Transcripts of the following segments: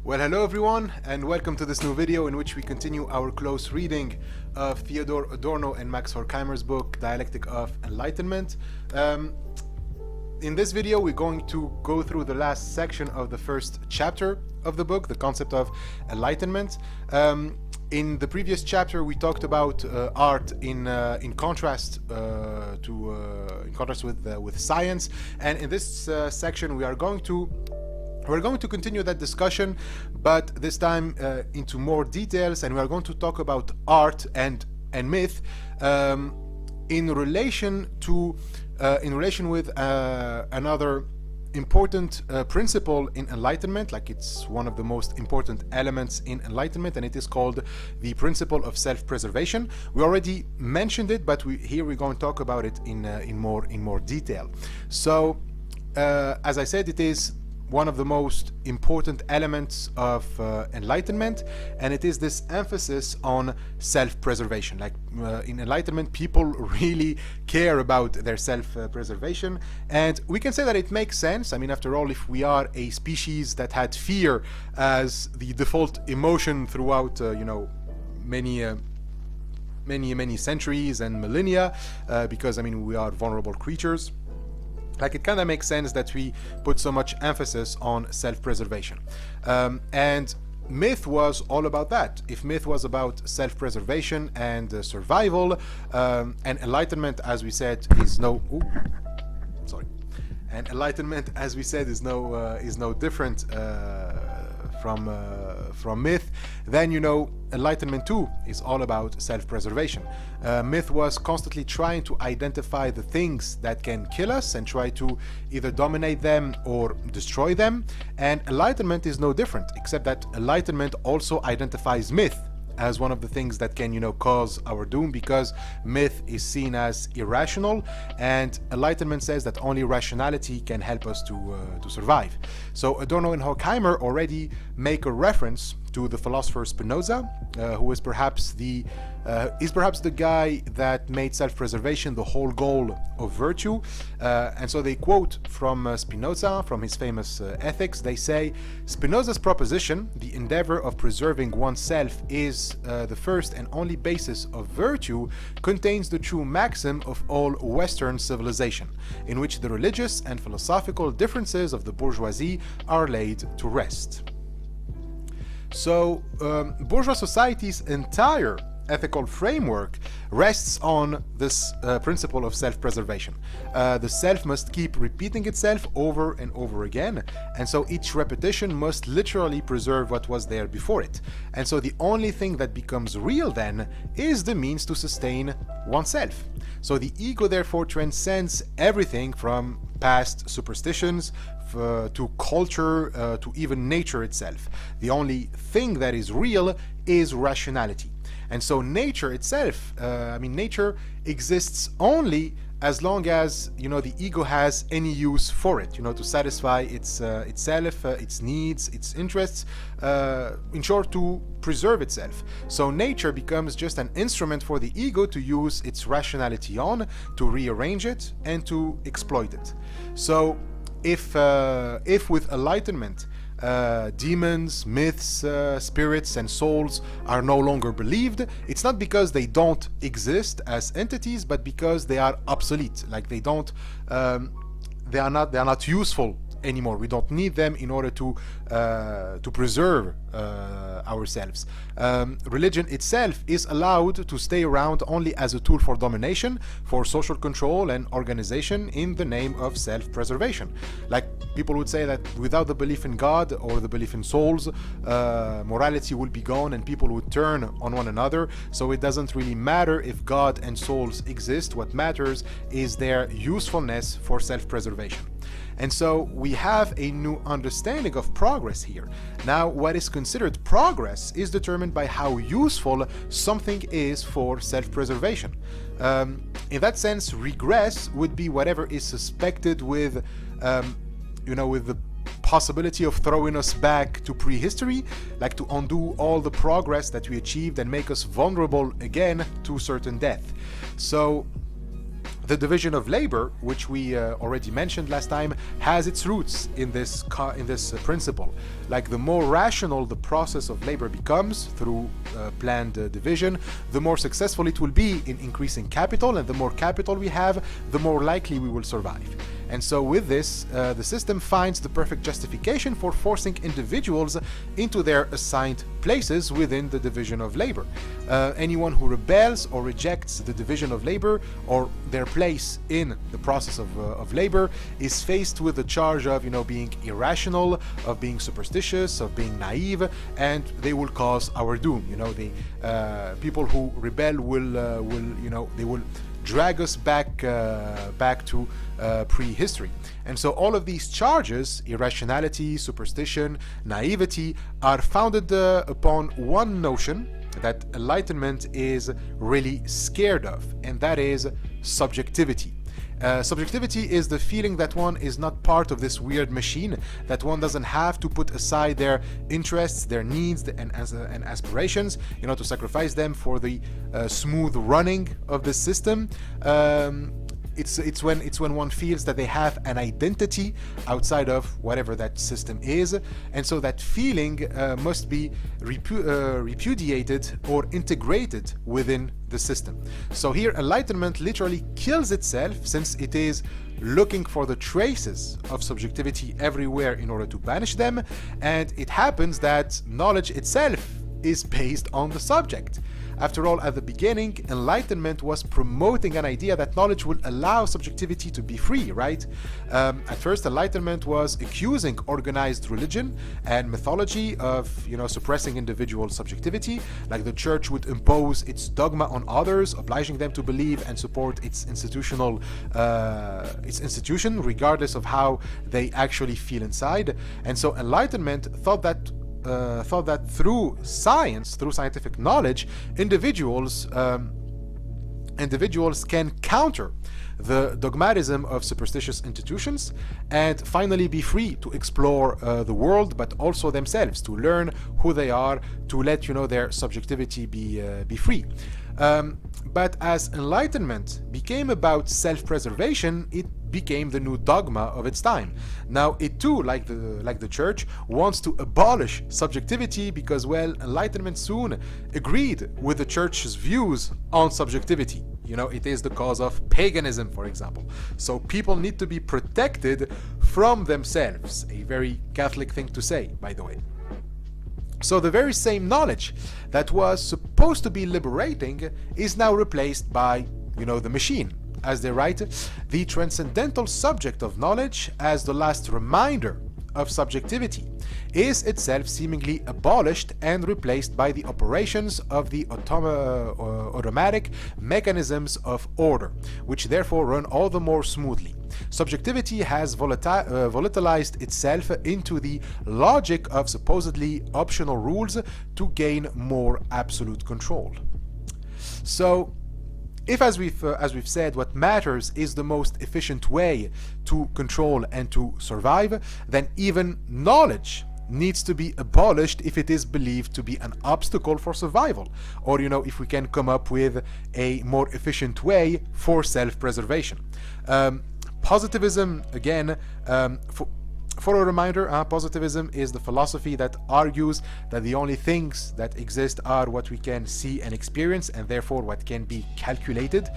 Well, hello everyone, and welcome to this new video in which we continue our close reading of Theodor, Adorno and Horkheimer's book, Dialectic of Enlightenment. In this video, we're going to go through the last section of the first chapter of the book, the concept of enlightenment. In the previous chapter, we talked about art in contrast with science, and in this section, we're going to continue that discussion, but this time into more details, and we are going to talk about art and myth in relation with another important principle in enlightenment. Like, it's one of the most important elements in enlightenment, and it is called the principle of self-preservation. We already mentioned it, but here we're going to talk about it in more detail. So as I said, it is one of the most important elements of enlightenment, and it is this emphasis on self-preservation. Like, in enlightenment, people really care about their self-preservation, and we can say that it makes sense. I mean, after all, if we are a species that had fear as the default emotion throughout many centuries and millennia, because I mean, we are vulnerable creatures, like, it kind of makes sense that we put so much emphasis on self-preservation. And myth was all about that. If myth was about self-preservation and survival, and enlightenment, as we said, is no... And enlightenment, as we said, is no different from myth, then enlightenment too is all about self-preservation. Myth was constantly trying to identify the things that can kill us and try to either dominate them or destroy them, and enlightenment is no different, except that enlightenment also identifies myth as one of the things that can cause our doom, because myth is seen as irrational, and enlightenment says that only rationality can help us to survive. So Adorno and Horkheimer already make a reference to the philosopher Spinoza, who is perhaps the guy that made self-preservation the whole goal of virtue. And so they quote from Spinoza, from his famous Ethics. They say, Spinoza's proposition, the endeavor of preserving oneself is the first and only basis of virtue, contains the true maxim of all Western civilization, in which the religious and philosophical differences of the bourgeoisie are laid to rest. So bourgeois society's entire ethical framework rests on this principle of self-preservation. The self must keep repeating itself over and over again, and so each repetition must literally preserve what was there before it. And so the only thing that becomes real then is the means to sustain oneself. So the ego therefore transcends everything from past superstitions to culture, to even nature itself. The only thing that is real is rationality. And so nature itself, nature exists only as long as the ego has any use for it, to satisfy itself, its needs, its interests, in short, to preserve itself. So nature becomes just an instrument for the ego to use its rationality on, to rearrange it and to exploit it. So if with enlightenment demons, myths, spirits and souls are no longer believed, it's not because they don't exist as entities, but because they are obsolete. Like, they are not useful anymore. We don't need them in order to preserve ourselves. Religion itself is allowed to stay around only as a tool for domination, for social control and organization in the name of self-preservation. Like, people would say that without the belief in God or the belief in souls, morality would be gone and people would turn on one another. So it doesn't really matter if God and souls exist. What matters is their usefulness for self-preservation. And so we have a new understanding of progress here. Now, what is considered progress is determined by how useful something is for self-preservation. In that sense, regress would be whatever is suspected with the possibility of throwing us back to prehistory, like to undo all the progress that we achieved and make us vulnerable again to certain death. So The division of labor, which we already mentioned last time, has its roots in this principle. Like, the more rational the process of labor becomes through planned division, the more successful it will be in increasing capital, and the more capital we have, the more likely we will survive. And so with this, the system finds the perfect justification for forcing individuals into their assigned places within the division of labor. Anyone who rebels or rejects the division of labor or their place in the process of labor is faced with the charge of, being irrational, of being superstitious, of being naive, and they will cause our doom. The people who rebel they will drag us back to prehistory. And so all of these charges, irrationality, superstition, naivety, are founded upon one notion that Enlightenment is really scared of, and that is subjectivity. Subjectivity is the feeling that one is not part of this weird machine, that one doesn't have to put aside their interests, their needs, and aspirations, to sacrifice them for the smooth running of the system. It's when one feels that they have an identity outside of whatever that system is, and so that feeling must be repudiated or integrated within the system. So here Enlightenment literally kills itself, since it is looking for the traces of subjectivity everywhere in order to banish them, and it happens that knowledge itself is based on the subject. After all, at the beginning, Enlightenment was promoting an idea that knowledge would allow subjectivity to be free, right? At first, Enlightenment was accusing organized religion and mythology of, suppressing individual subjectivity, like the church would impose its dogma on others, obliging them to believe and support its institution, regardless of how they actually feel inside. And so Enlightenment thought that through science, through scientific knowledge, individuals can counter the dogmatism of superstitious institutions and finally be free to explore the world, but also themselves, to learn who they are, to let their subjectivity be free. But as Enlightenment became about self-preservation, it became the new dogma of its time. Now it too, like the church, wants to abolish subjectivity because, well, Enlightenment soon agreed with the church's views on subjectivity. It is the cause of paganism, for example. So people need to be protected from themselves. A very Catholic thing to say, by the way. So the very same knowledge that was supposed to be liberating is now replaced by, the machine. As they write, the transcendental subject of knowledge, as the last reminder of subjectivity, is itself seemingly abolished and replaced by the operations of the automatic mechanisms of order, which therefore run all the more smoothly. Subjectivity has volatilized itself into the logic of supposedly optional rules to gain more absolute control. So, if, as we've said, what matters is the most efficient way to control and to survive, then even knowledge needs to be abolished if it is believed to be an obstacle for survival, or if we can come up with a more efficient way for self-preservation. Positivism, again, for a reminder, positivism is the philosophy that argues that the only things that exist are what we can see and experience, and therefore what can be calculated.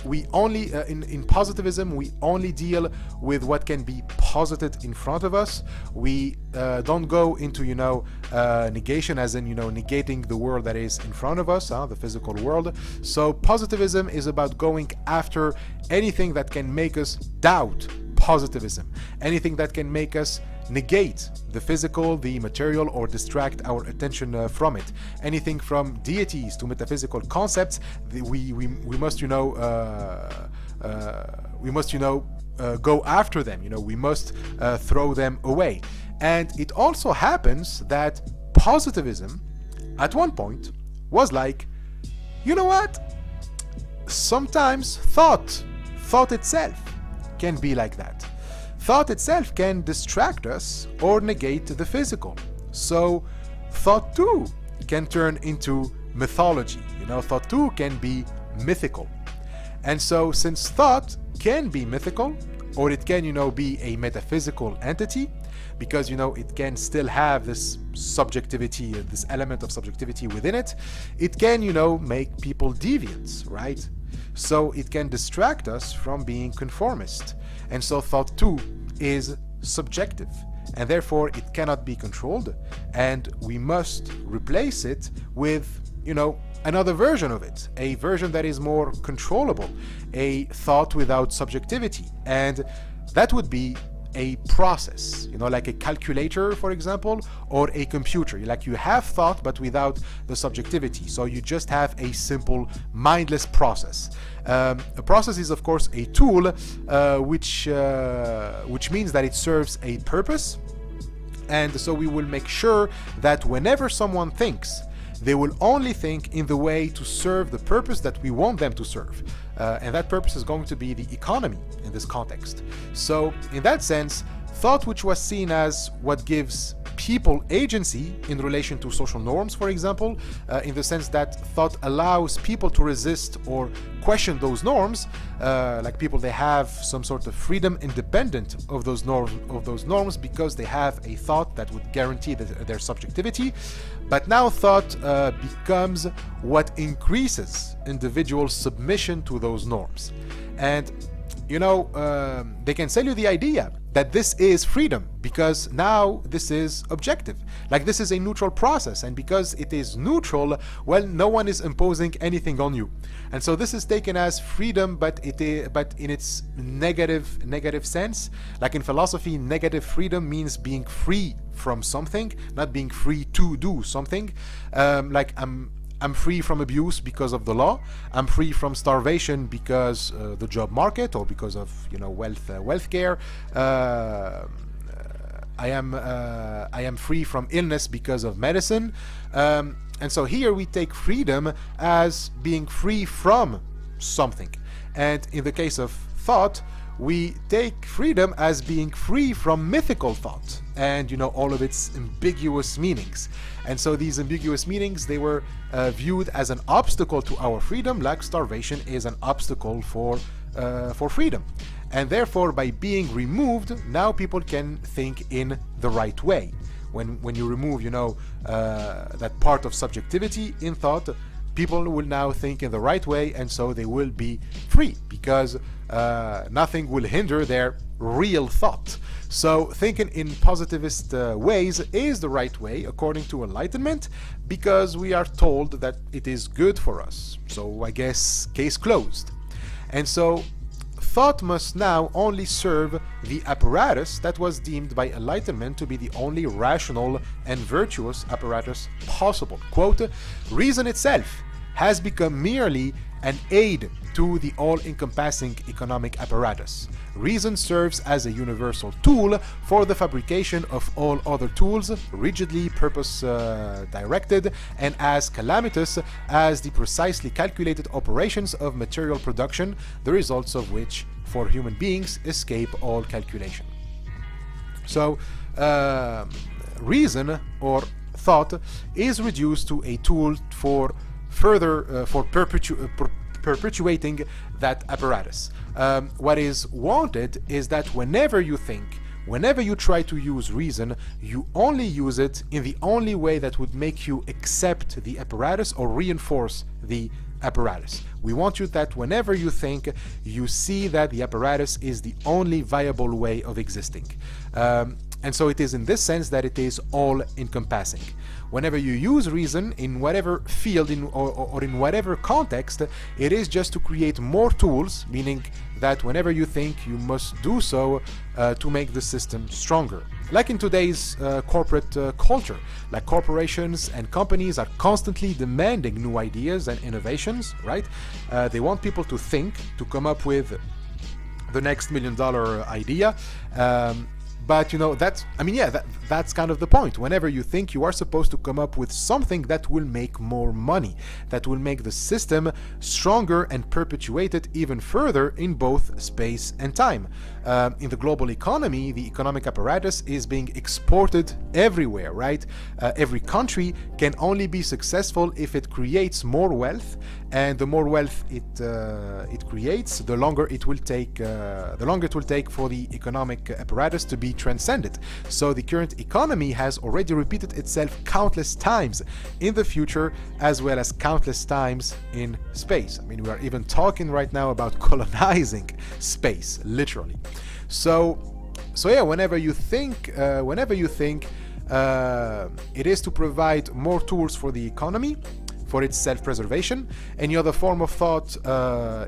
We only, in positivism, we only deal with what can be posited in front of us. We don't go into, negation, as in, negating the world that is in front of us, the physical world. So positivism is about going after anything that can make us doubt positivism, anything that can make us negate the physical, the material, or distract our attention from it. Anything from deities to metaphysical concepts, we must go after them. We must throw them away. And it also happens that positivism at one point was like, sometimes thought itself can be like that. Thought itself can distract us or negate the physical. So thought too can turn into mythology. Thought too can be mythical. And so since thought can be mythical, or it can, be a metaphysical entity, because, it can still have this subjectivity, this element of subjectivity within it, it can, make people deviant, right? So it can distract us from being conformist. And so thought too is subjective, and therefore it cannot be controlled, and we must replace it with, another version of it, a version that is more controllable, a thought without subjectivity. And that would be a process, like a calculator, for example, or a computer. Like you have thought, but without the subjectivity. So you just have a simple, mindless process. A process is, of course, a tool which means that it serves a purpose. And so we will make sure that whenever someone thinks, they will only think in the way to serve the purpose that we want them to serve. And that purpose is going to be the economy in this context. So in that sense, thought, which was seen as what gives people agency in relation to social norms, for example, in the sense that thought allows people to resist or question those norms, like people, they have some sort of freedom independent of those norms because they have a thought that would guarantee their subjectivity. But now thought becomes what increases individual submission to those norms. And they can sell you the idea that this is freedom because now this is objective, like this is a neutral process, and because it is neutral, well, no one is imposing anything on you. And so this is taken as freedom, but in its negative sense. Like in philosophy, negative freedom means being free from something, not being free to do something. Like I'm free from abuse because of the law. I'm free from starvation because the job market, or because of wealth care. I am free from illness because of medicine. And so here we take freedom as being free from something. And in the case of thought, we take freedom as being free from mythical thought and all of its ambiguous meanings. And so these ambiguous meanings, they were viewed as an obstacle to our freedom, like starvation is an obstacle for freedom. And therefore, by being removed, now people can think in the right way. When you remove that part of subjectivity in thought, people will now think in the right way, and so they will be free because nothing will hinder their real thought. So thinking in positivist ways is the right way according to Enlightenment, because we are told that it is good for us. So I guess case closed. And so thought must now only serve the apparatus that was deemed by Enlightenment to be the only rational and virtuous apparatus possible. Quote, reason itself has become merely an aid to the all-encompassing economic apparatus. Reason serves as a universal tool for the fabrication of all other tools, rigidly purpose-directed, and as calamitous as the precisely calculated operations of material production, the results of which, for human beings, escape all calculation. So, reason, or thought, is reduced to a tool for perpetuating that apparatus. What is wanted is that whenever you think, whenever you try to use reason, you only use it in the only way that would make you accept the apparatus or reinforce the apparatus. We want you that whenever you think, you see that the apparatus is the only viable way of existing. And so it is in this sense that it is all-encompassing. Whenever you use reason in whatever field or in whatever context, it is just to create more tools, meaning that whenever you think, you must do so to make the system stronger. Like in today's corporate culture, like corporations and companies are constantly demanding new ideas and innovations, right? They want people to think, to come up with the next $1 million idea. But that's, that's kind of the point. Whenever you think, you are supposed to come up with something that will make more money, that will make the system stronger and perpetuate it even further in both space and time. In the global economy, the economic apparatus is being exported everywhere, right? Every country can only be successful if it creates more wealth, and the more wealth it creates, the longer it will take for the economic apparatus to be transcended. So the current economy has already repeated itself countless times in the future, as well as countless times in space. I mean, we are even talking right now about colonizing space, literally. So yeah, whenever you think it is to provide more tools for the economy, for its self-preservation, any other form of thought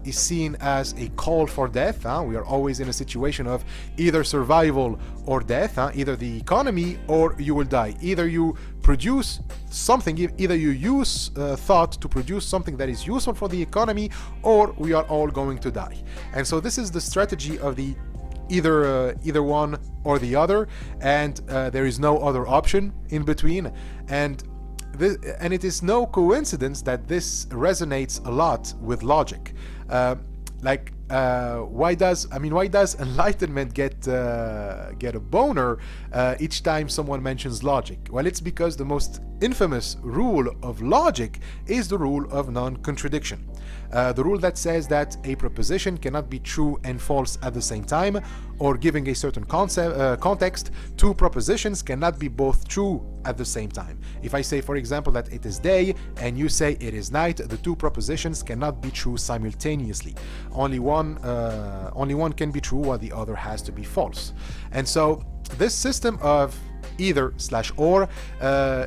is seen as a call for death. We are always in a situation of either survival or death, either the economy or you will die. Either you produce something, either you use thought to produce something that is useful for the economy, or we are all going to die. And so this is the strategy of the either one or the other, and there is no other option in between. And it is no coincidence that this resonates a lot with logic. Why does enlightenment get a boner each time someone mentions logic? Well, it's because the most infamous rule of logic is the rule of non-contradiction. The rule that says that a proposition cannot be true and false at the same time, or giving a certain context, two propositions cannot be both true at the same time. If I say, for example, that it is day and you say it is night, the two propositions cannot be true simultaneously. Only one can be true, while the other has to be false. And so this system of either/or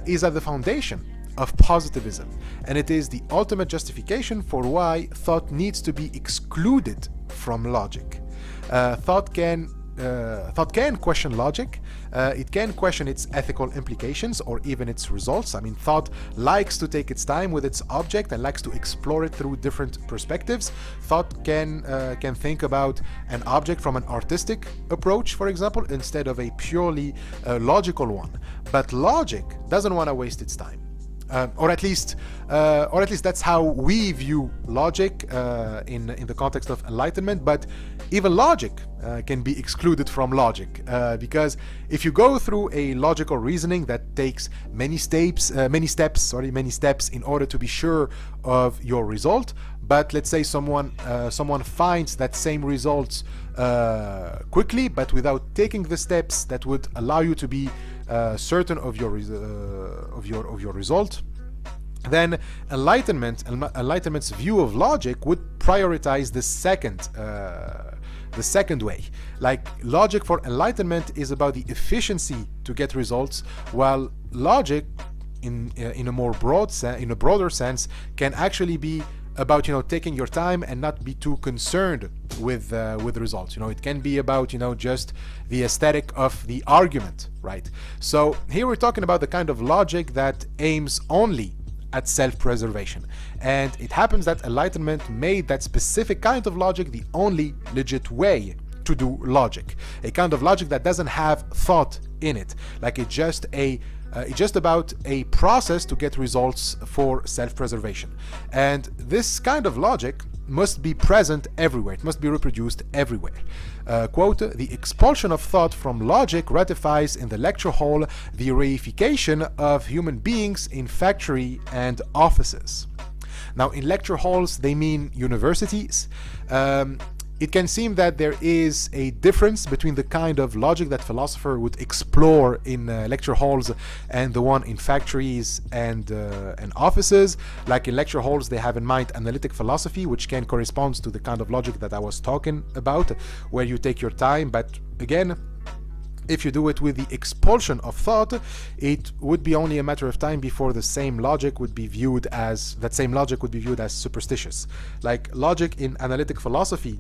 is at the foundation of positivism, and it is the ultimate justification for why thought needs to be excluded from logic. Thought can question logic. It can question its ethical implications or even its results. I mean, thought likes to take its time with its object and likes to explore it through different perspectives. Thought can think about an object from an artistic approach, for example, instead of a purely logical one. But logic doesn't want to waste its time. Or at least that's how we view logic in the context of enlightenment. But even logic can be excluded from logic, because if you go through a logical reasoning that takes many steps in order to be sure of your result, but let's say someone finds that same results quickly, but without taking the steps that would allow you to be certain of your result, then enlightenment's view of logic would prioritize the second way. Like, logic for enlightenment is about the efficiency to get results, while logic in a broader sense can actually be about taking your time and not be too concerned with results. It can be about just the aesthetic of the argument, right? So here we're talking about the kind of logic that aims only at self-preservation, and it happens that enlightenment made that specific kind of logic the only legit way to do logic, a kind of logic that doesn't have thought in it. Like, it's just about a process to get results for self-preservation. And this kind of logic must be present everywhere. It must be reproduced everywhere. Quote, "The expulsion of thought from logic ratifies in the lecture hall the reification of human beings in factory and offices." Now, in lecture halls, they mean universities. It can seem that there is a difference between the kind of logic that philosopher would explore in lecture halls and the one in factories and offices. Like, in lecture halls, they have in mind analytic philosophy, which can correspond to the kind of logic that I was talking about, where you take your time. But again, if you do it with the expulsion of thought, it would be only a matter of time before that same logic would be viewed as superstitious. Like, logic in analytic philosophy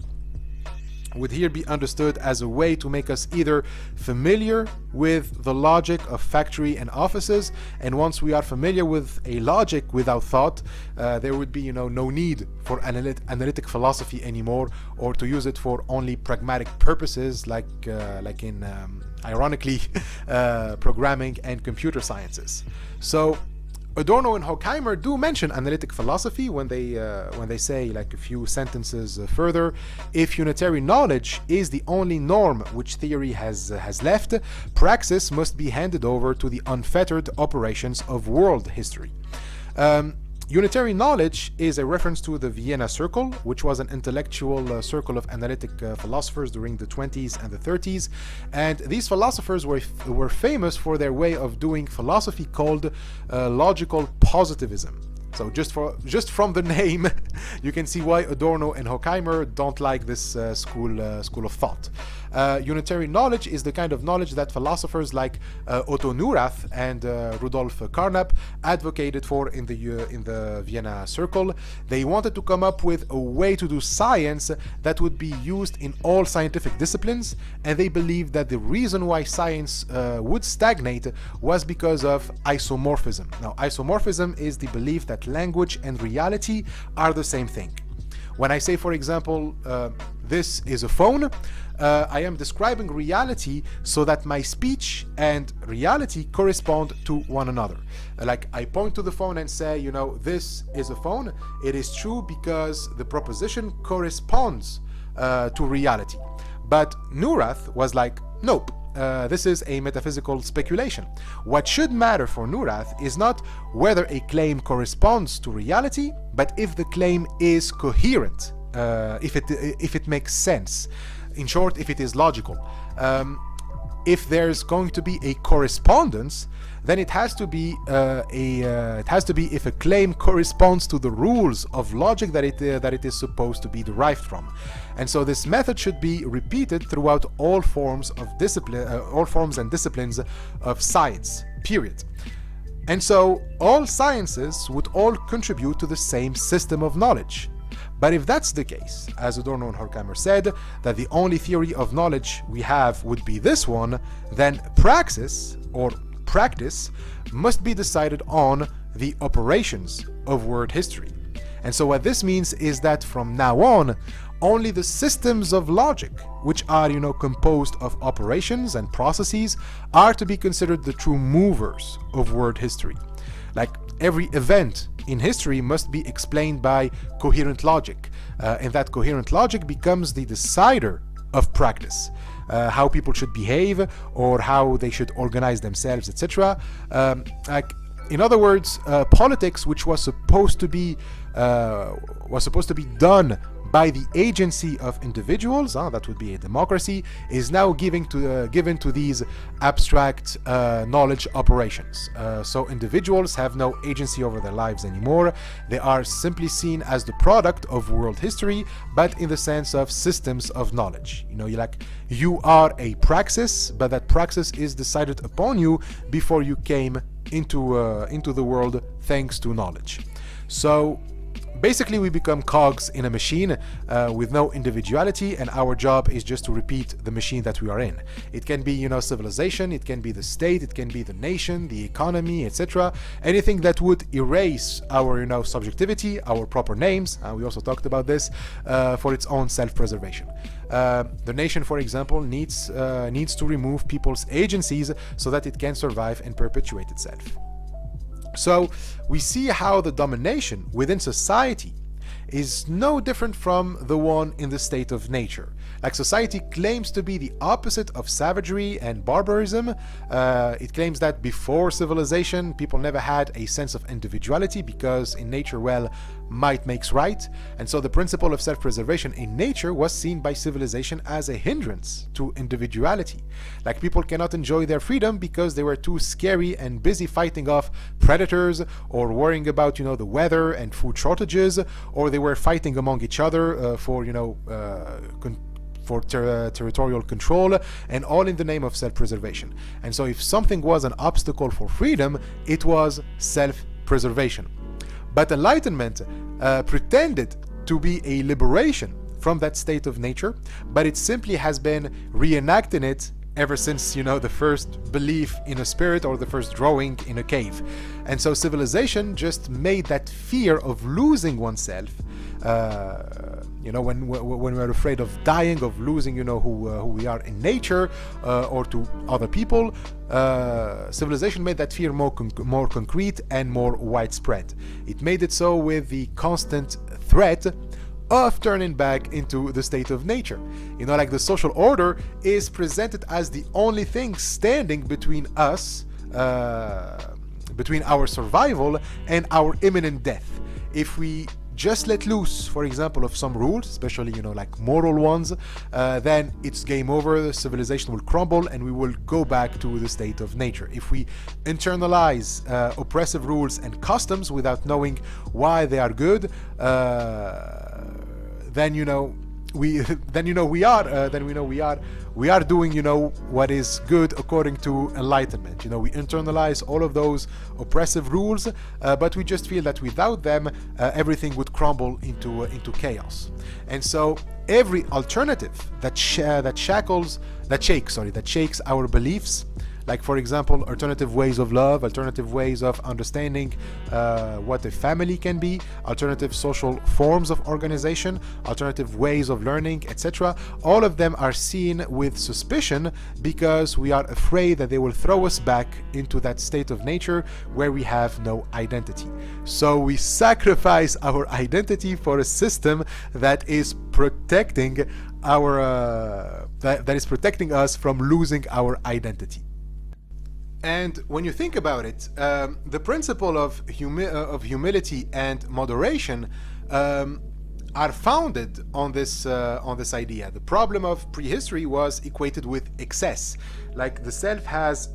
would here be understood as a way to make us either familiar with the logic of factory and offices, and once we are familiar with a logic without thought, there would be no need for analytic philosophy anymore, or to use it for only pragmatic purposes like in ironically programming and computer sciences. So Adorno and Horkheimer do mention analytic philosophy when they say, like a few sentences further, if unitary knowledge is the only norm which theory has left, praxis must be handed over to the unfettered operations of world history. Unitary knowledge is a reference to the Vienna Circle, which was an intellectual circle of analytic philosophers during the 20s and the 30s. And these philosophers were famous for their way of doing philosophy called logical positivism. So just from the name, you can see why Adorno and Horkheimer don't like this school of thought. Unitary knowledge is the kind of knowledge that philosophers like Otto Neurath and Rudolf Carnap advocated for in the Vienna Circle. They wanted to come up with a way to do science that would be used in all scientific disciplines, and they believed that the reason why science would stagnate was because of isomorphism. Now, isomorphism is the belief that language and reality are the same thing. When I say, for example, this is a phone, I am describing reality so that my speech and reality correspond to one another. Like, I point to the phone and say, this is a phone. It is true because the proposition corresponds to reality. But Neurath was like, nope. This is a metaphysical speculation. What should matter for Neurath is not whether a claim corresponds to reality, but if the claim is coherent, if it makes sense. In short, if it is logical. If there's going to be a correspondence, then it has to be if a claim corresponds to the rules of logic that it is supposed to be derived from. And so this method should be repeated throughout all forms and disciplines of science, period. And so all sciences would all contribute to the same system of knowledge. But if that's the case, as Adorno and Horkheimer said, that the only theory of knowledge we have would be this one, then praxis, or practice, must be decided on the operations of world history. And so what this means is that from now on, only the systems of logic, which are, composed of operations and processes, are to be considered the true movers of world history. Like, every event in history must be explained by coherent logic, and that coherent logic becomes the decider of practice, how people should behave or how they should organize themselves, etc. In other words, politics, which was supposed to be done by the agency of individuals, that would be a democracy, is now given to these abstract knowledge operations. So individuals have no agency over their lives anymore. They are simply seen as the product of world history, but in the sense of systems of knowledge. You are a praxis, but that praxis is decided upon you before you came into the world thanks to knowledge. So basically, we become cogs in a machine with no individuality, and our job is just to repeat the machine that we are in. It can be, civilization, it can be the state, it can be the nation, the economy, etc. Anything that would erase our, subjectivity, our proper names, we also talked about this, for its own self-preservation. The nation, for example, needs to remove people's agencies so that it can survive and perpetuate itself. So we see how the domination within society is no different from the one in the state of nature. Like, society claims to be the opposite of savagery and barbarism. It claims that before civilization, people never had a sense of individuality because in nature, might makes right. And so the principle of self-preservation in nature was seen by civilization as a hindrance to individuality. Like, people cannot enjoy their freedom because they were too scary and busy fighting off predators or worrying about, the weather and food shortages, or they were fighting among each other for territorial control, and all in the name of self-preservation. And so if something was an obstacle for freedom, it was self-preservation. But Enlightenment pretended to be a liberation from that state of nature, but it simply has been reenacting it ever since, the first belief in a spirit or the first drawing in a cave. And so civilization just made that fear of losing oneself, when we're afraid of dying, of losing, who we are in nature or to other people, civilization made that fear more concrete and more widespread. It made it so with the constant threat of turning back into the state of nature. Like the social order is presented as the only thing standing between us, between our survival and our imminent death. If we just let loose, for example, of some rules, especially, like moral ones, then it's game over, the civilization will crumble and we will go back to the state of nature. If we internalize oppressive rules and customs without knowing why they are good, then we are doing what is good according to enlightenment. We internalize all of those oppressive rules, but we just feel that without them everything would crumble into chaos. And so every alternative that shakes our beliefs, like, for example, alternative ways of love, alternative ways of understanding what a family can be, alternative social forms of organization, alternative ways of learning, etc. All of them are seen with suspicion because we are afraid that they will throw us back into that state of nature where we have no identity. So we sacrifice our identity for a system that is protecting that is protecting us from losing our identity. And when you think about it, the principle of humility and moderation are founded on this idea. The problem of prehistory was equated with excess. Like, the self has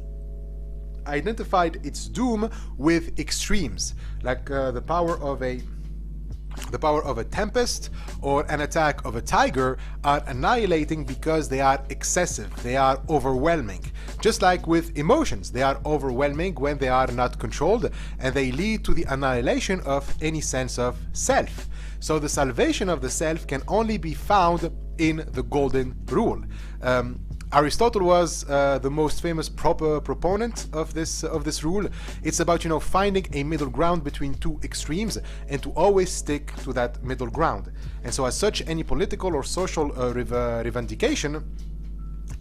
identified its doom with extremes, like the power of a tempest or an attack of a tiger are annihilating because they are excessive, they are overwhelming. Just like with emotions, they are overwhelming when they are not controlled, and they lead to the annihilation of any sense of self. So the salvation of the self can only be found in the golden rule. Aristotle was the most famous proponent of this rule. It's about finding a middle ground between two extremes and to always stick to that middle ground. And so, as such, any political or social revendication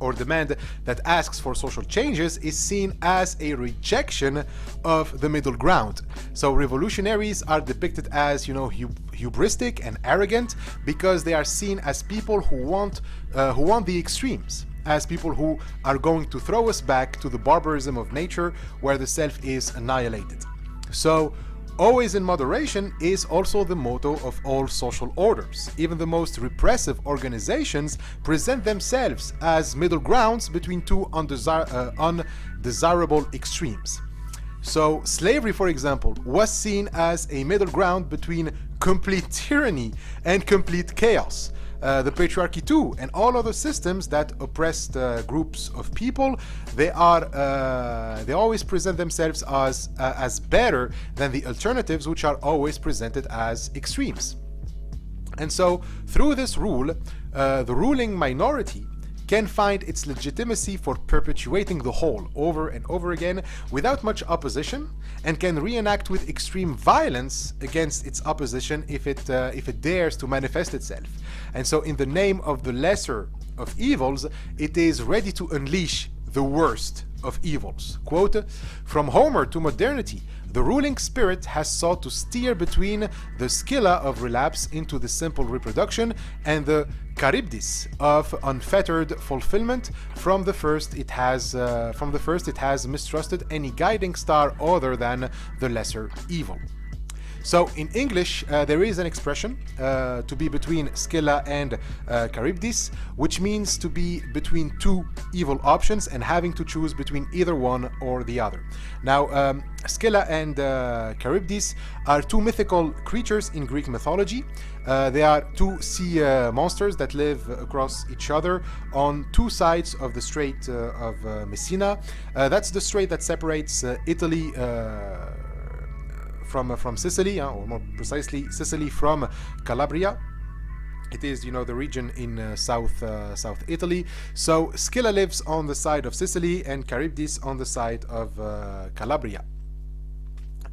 or demand that asks for social changes is seen as a rejection of the middle ground. So revolutionaries are depicted as hubristic and arrogant because they are seen as people who want the extremes, as people who are going to throw us back to the barbarism of nature where the self is annihilated. So always in moderation is also the motto of all social orders. Even the most repressive organizations present themselves as middle grounds between two undesirable extremes. So slavery, for example, was seen as a middle ground between complete tyranny and complete chaos. The patriarchy too, and all other systems that oppressed groups of people, they always present themselves as better than the alternatives, which are always presented as extremes. And so, through this rule, the ruling minority can find its legitimacy for perpetuating the whole over and over again without much opposition, and can reenact with extreme violence against its opposition if it dares to manifest itself. And so in the name of the lesser of evils, it is ready to unleash the worst of evils. Quote, "From Homer to modernity, the ruling spirit has sought to steer between the Scylla of relapse into the simple reproduction and the Charybdis of unfettered fulfillment. From the first it has mistrusted any guiding star other than the lesser evil." So in English, there is an expression to be between Scylla and Charybdis, which means to be between two evil options and having to choose between either one or the other. Now, Scylla and Charybdis are two mythical creatures in Greek mythology. They are two sea monsters that live across each other on two sides of the Strait of Messina. That's the strait that separates Italy from Sicily, or more precisely Sicily from Calabria. It is, the region in South Italy. So Scylla lives on the side of Sicily and Charybdis on the side of Calabria.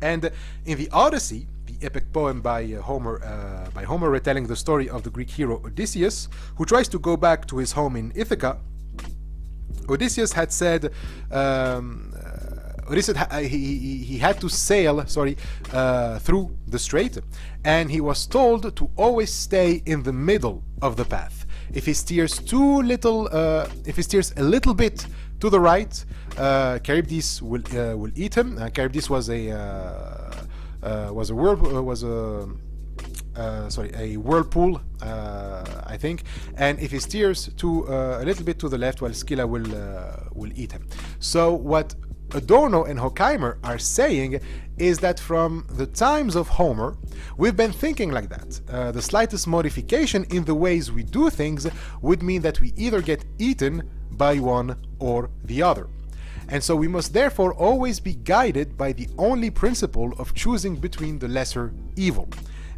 And in the Odyssey, the epic poem by Homer retelling the story of the Greek hero Odysseus, who tries to go back to his home in Ithaca, Odysseus had said he had to sail through the strait, and he was told to always stay in the middle of the path. If he steers if he steers a little bit to the right, Charybdis will eat him. Charybdis was a whirlpool, I think. And if he steers to a little bit to the left, well, Scylla will eat him. So what Adorno and Horkheimer are saying is that from the times of Homer, we've been thinking like that. The slightest modification in the ways we do things would mean that we either get eaten by one or the other. And so we must therefore always be guided by the only principle of choosing between the lesser evil.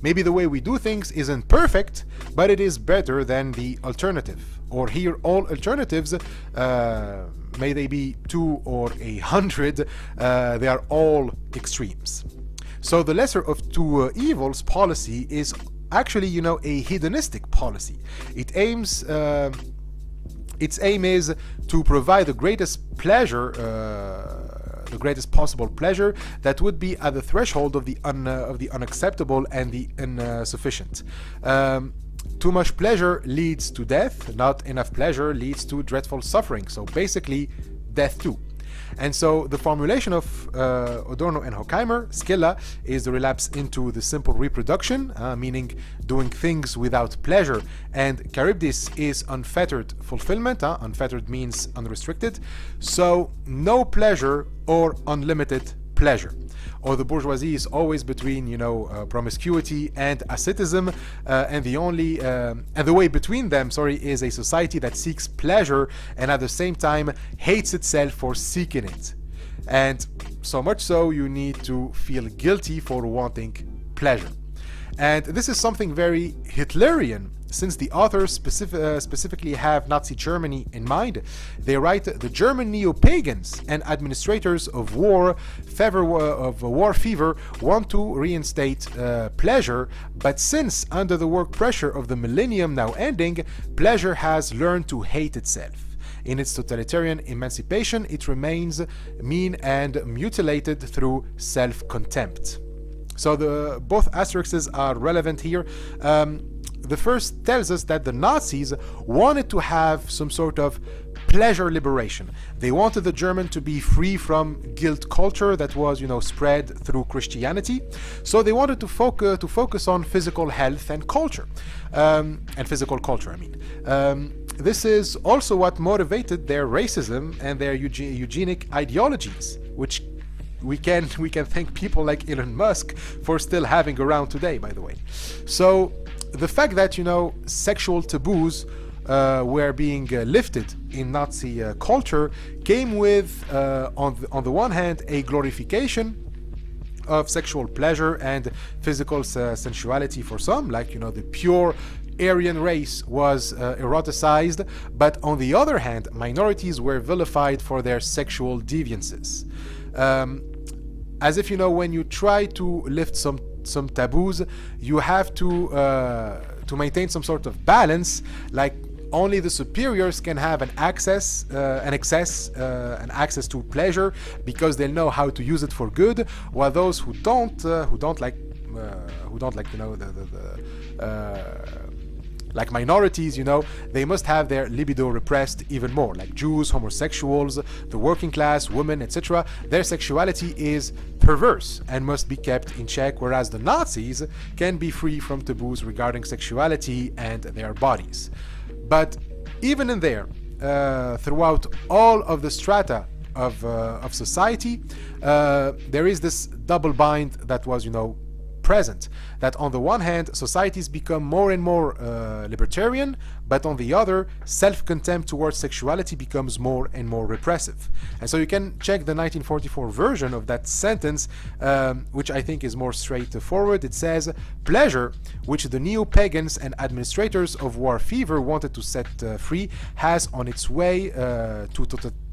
Maybe the way we do things isn't perfect, but it is better than the alternative. Or here, all alternatives, may they be 2 or 100, they are all extremes. So the lesser of two evils policy is actually, a hedonistic policy. Its aim is to provide the greatest pleasure, the greatest possible pleasure that would be at the threshold of the unacceptable and the insufficient. Too much pleasure leads to death. Not enough pleasure leads to dreadful suffering. So basically, death too. And so the formulation of Adorno and Horkheimer, Scylla, is the relapse into the simple reproduction, meaning doing things without pleasure. And Charybdis is unfettered fulfillment. Unfettered means unrestricted. So no pleasure or unlimited pleasure. Or the bourgeoisie is always between, promiscuity and asceticism, and the way between them, is a society that seeks pleasure and at the same time hates itself for seeking it. And so much so, you need to feel guilty for wanting pleasure. And this is something very Hitlerian, since the authors specifically have Nazi Germany in mind. They write, the German neo-pagans and administrators of war fever want to reinstate pleasure, but since under the work pressure of the millennium now ending, pleasure has learned to hate itself. In its totalitarian emancipation, it remains mean and mutilated through self-contempt. So both asterisks are relevant here. The first tells us that the Nazis wanted to have some sort of pleasure liberation. They wanted the German to be free from guilt culture that was, spread through Christianity. So they wanted to focus on physical health and culture, and physical culture. This is also what motivated their racism and their eugenic ideologies, which we can thank people like Elon Musk for still having around today, by the way. So the fact that, sexual taboos were being lifted in Nazi culture came with, on the one hand, a glorification of sexual pleasure and physical sensuality for some, like, the pure Aryan race was eroticized, but on the other hand, minorities were vilified for their sexual deviances. As if, when you try to lift some taboos, you have to maintain some sort of balance, like only the superiors can have an access to pleasure because they know how to use it for good, while those who don't like minorities, they must have their libido repressed even more, like Jews, homosexuals, the working class, women, etc. Their sexuality is perverse and must be kept in check, whereas the Nazis can be free from taboos regarding sexuality and their bodies. But even in there, throughout all of the strata of society, there is this double bind that was, present. That on the one hand, societies become more and more libertarian, but on the other, self-contempt towards sexuality becomes more and more repressive. And so you can check the 1944 version of that sentence, which I think is more straightforward. It says, pleasure, which the neo-pagans and administrators of war fever wanted to set free, has on its way to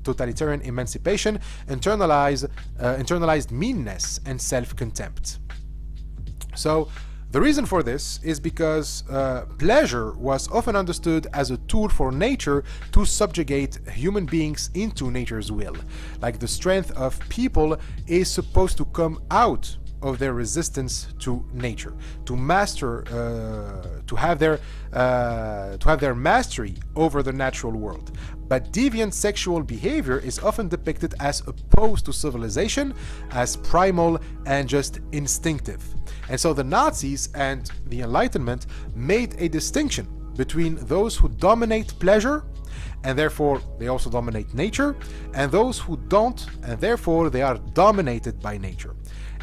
totalitarian emancipation internalized meanness and self-contempt. So the reason for this is because pleasure was often understood as a tool for nature to subjugate human beings into nature's will. Like the strength of people is supposed to come out of their resistance to nature, to master, to have their mastery over the natural world. But deviant sexual behavior is often depicted as opposed to civilization, as primal and just instinctive. And so the Nazis and the Enlightenment made a distinction between those who dominate pleasure, and therefore they also dominate nature, and those who don't, and therefore they are dominated by nature.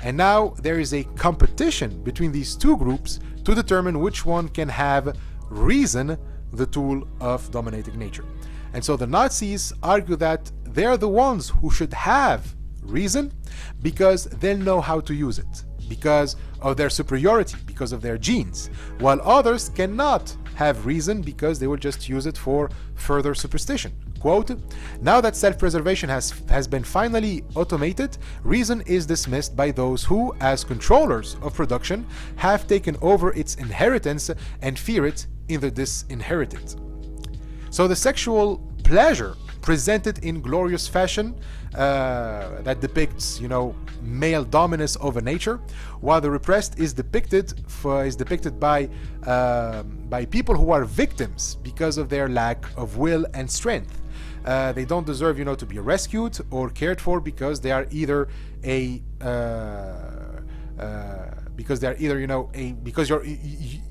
And now there is a competition between these two groups to determine which one can have reason, the tool of dominating nature. And so the Nazis argue that they're the ones who should have reason because they'll know how to use it, because of their superiority, because of their genes, while others cannot have reason because they will just use it for further superstition. Quote, now that self-preservation has been finally automated, reason is dismissed by those who, as controllers of production, have taken over its inheritance and fear it in the disinherited. So the sexual pleasure presented in glorious fashion that depicts, male dominance over nature, while the repressed is depicted by people who are victims because of their lack of will and strength. They don't deserve, to be rescued or cared for because they are either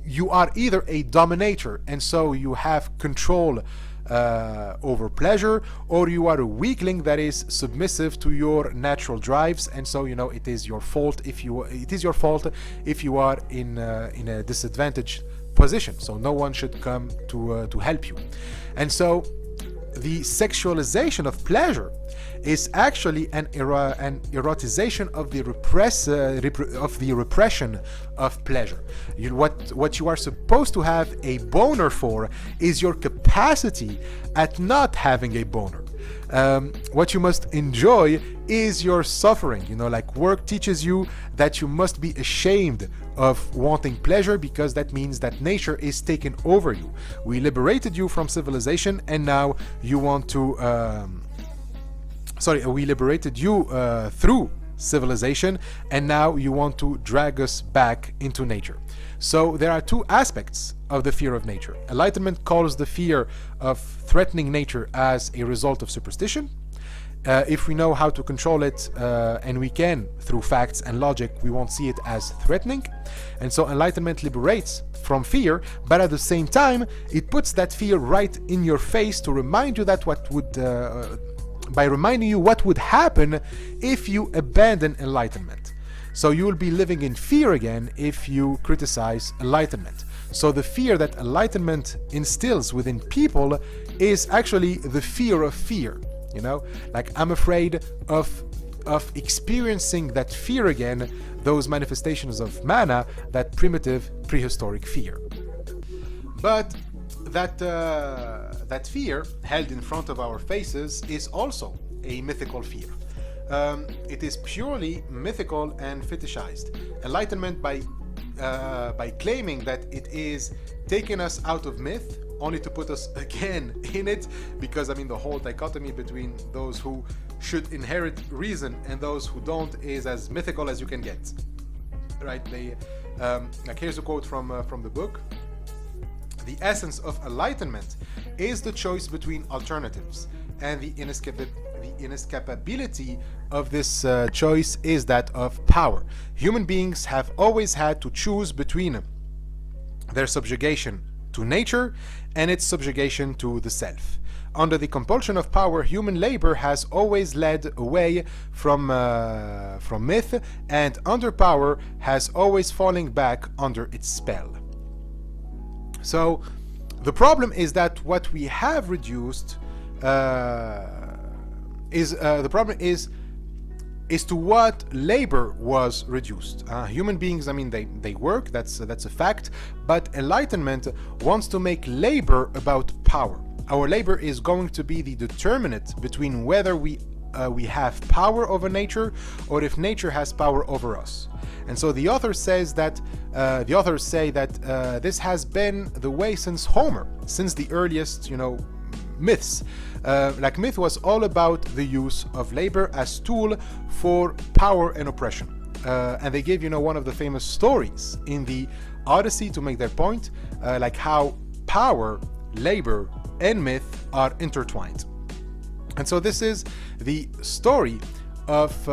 you are either a dominator and so you have control over pleasure, or you are a weakling that is submissive to your natural drives, and so it is your fault if you are in a disadvantaged position. So no one should come to help you, and so the sexualization of pleasure is actually an erotization of the repression of pleasure. What you are supposed to have a boner for is your capacity at not having a boner. What you must enjoy is your suffering. Like work teaches you that you must be ashamed of wanting pleasure because that means that nature is taken over you. We liberated you from civilization and now you want to we liberated you through civilization and now you want to drag us back into nature. So there are two aspects of the fear of nature. Enlightenment calls the fear of threatening nature as a result of superstition. If we know how to control it, and we can through facts and logic, we won't see it as threatening. And so Enlightenment liberates from fear, but at the same time, it puts that fear right in your face to remind you that by reminding you what would happen if you abandon enlightenment. So you will be living in fear again if you criticize enlightenment. So the fear that enlightenment instills within people is actually the fear of fear. Like I'm afraid of experiencing that fear again, those manifestations of mana, that primitive prehistoric fear. But that fear held in front of our faces is also a mythical fear. It is purely mythical and fetishized. Enlightenment, by claiming that it is taking us out of myth only to put us again in it, because the whole dichotomy between those who should inherit reason and those who don't is as mythical as you can get. Right? Like here's a quote from the book. The essence of enlightenment is the choice between alternatives, and the inescapability of this choice is that of power. Human beings have always had to choose between their subjugation to nature and its subjugation to the self. under the compulsion of power, human labor has always led away from myth, and under power has always fallen back under its spell. So the problem is that what we have reduced is to what labor was reduced. Human beings, I mean, they work, that's a fact, but Enlightenment wants to make labor about power. Our labor is going to be the determinant between whether we have power over nature or if nature has power over us. And so the authors say that this has been the way since Homer, since the earliest, myths. Like myth was all about the use of labor as tool for power and oppression. And they gave, one of the famous stories in the Odyssey to make their point, like how power, labor, and myth are intertwined. And so this is the story of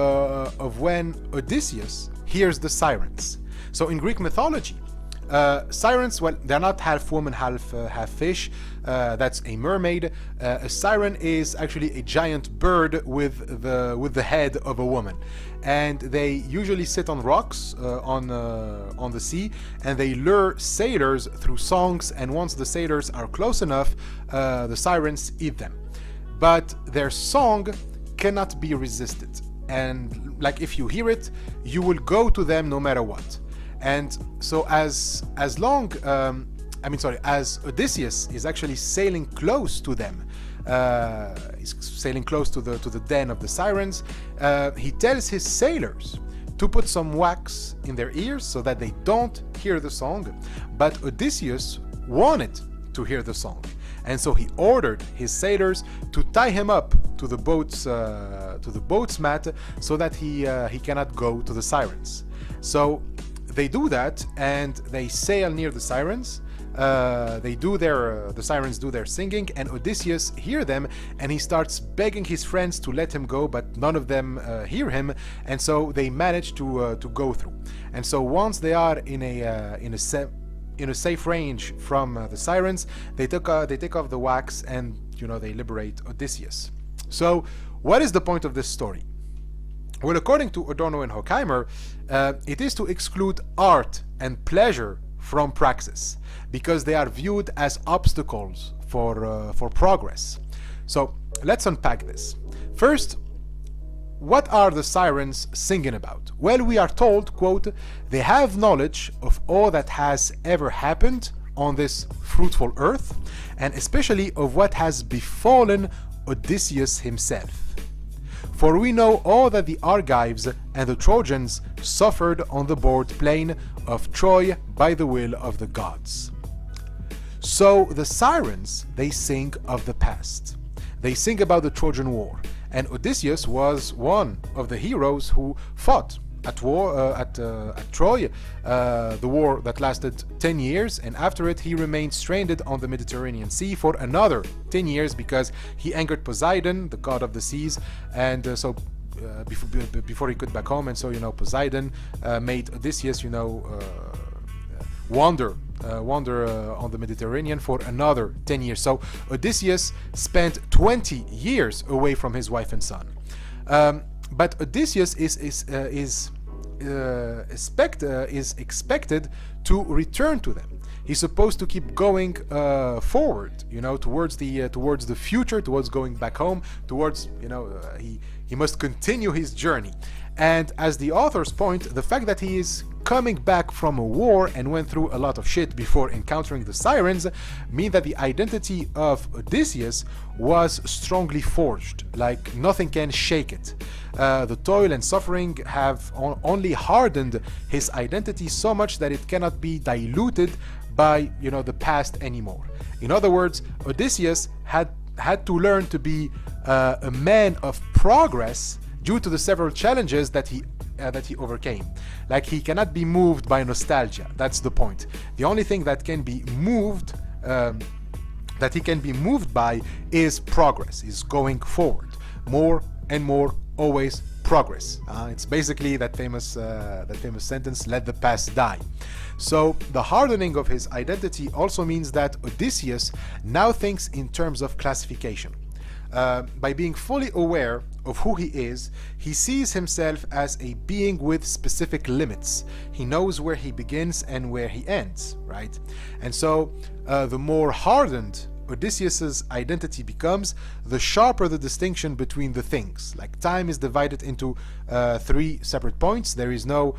when Odysseus hears the Sirens. So in Greek mythology, Sirens, well, they're not half woman, half fish. That's a mermaid. A siren is actually a giant bird with the head of a woman, and they usually sit on rocks on the sea, and they lure sailors through songs. And once the sailors are close enough, the sirens eat them. But their song cannot be resisted, and like if you hear it, you will go to them no matter what. And so as Odysseus is actually sailing close to them, he's sailing close to the den of the sirens, he tells his sailors to put some wax in their ears so that they don't hear the song. But Odysseus wanted to hear the song, and so he ordered his sailors to tie him up to the boat's mat so that he cannot go to the sirens. So they do that, and they sail near the sirens. The sirens do their singing, and Odysseus hears them, and he starts begging his friends to let him go, but none of them hear him, and so they manage to go through. And so once they are in a safe range from the sirens, they take off the wax, and they liberate Odysseus. So what is the point of this story? Well, according to Adorno and Horkheimer, it is to exclude art and pleasure from praxis, because they are viewed as obstacles for progress. So let's unpack this. First, what are the sirens singing about? Well, we are told, quote, they have knowledge of all that has ever happened on this fruitful earth, and especially of what has befallen Odysseus himself. For we know all that the Argives and the Trojans suffered on the broad plain of Troy by the will of the gods. So the sirens, they sing of the past. They sing about the Trojan War, and Odysseus was one of the heroes who fought at Troy, the war that lasted 10 years, and after it he remained stranded on the Mediterranean Sea for another 10 years because he angered Poseidon, the god of the seas, and before he could back home, and so Poseidon made Odysseus wander on the Mediterranean for another 10 years. So Odysseus spent 20 years away from his wife and son. But Odysseus is expected to return to them. He's supposed to keep going forward, towards the future, towards going back home, towards he must continue his journey. And as the authors point, the fact that he is coming back from a war and went through a lot of shit before encountering the sirens mean that the identity of Odysseus was strongly forged, like nothing can shake it. The toil and suffering have only hardened his identity so much that it cannot be diluted by the past anymore. In other words, Odysseus had to learn to be a man of progress due to the several challenges that he overcame. Like, he cannot be moved by nostalgia. That's the point. The only thing that can be moved, that he can be moved by, is progress, is going forward, more and more, always progress. It's basically that famous sentence, let the past die. So the hardening of his identity also means that Odysseus now thinks in terms of classification. By being fully aware of who he is, he sees himself as a being with specific limits. He knows where he begins and where he ends, right? And so the more hardened Odysseus's identity becomes, the sharper the distinction between the things. Like time is divided into three separate points. There is no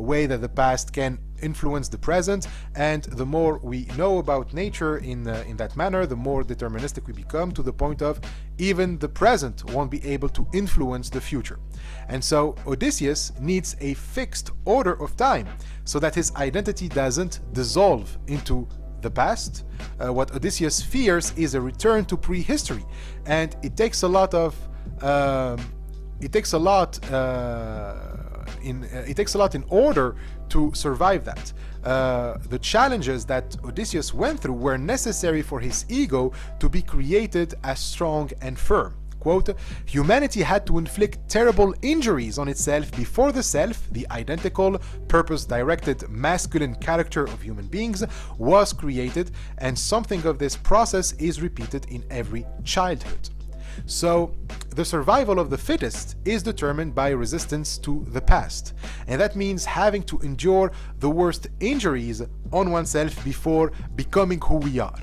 way that the past can influence the present, and the more we know about nature in that manner, the more deterministic we become, to the point of even the present won't be able to influence the future. And so Odysseus needs a fixed order of time so that his identity doesn't dissolve into the past. What Odysseus fears is a return to prehistory, and it takes a lot in order to survive that. The challenges that Odysseus went through were necessary for his ego to be created as strong and firm. Quote, humanity had to inflict terrible injuries on itself before the self, the identical, purpose-directed masculine character of human beings, was created, and something of this process is repeated in every childhood. So the survival of the fittest is determined by resistance to the past, and that means having to endure the worst injuries on oneself before becoming who we are.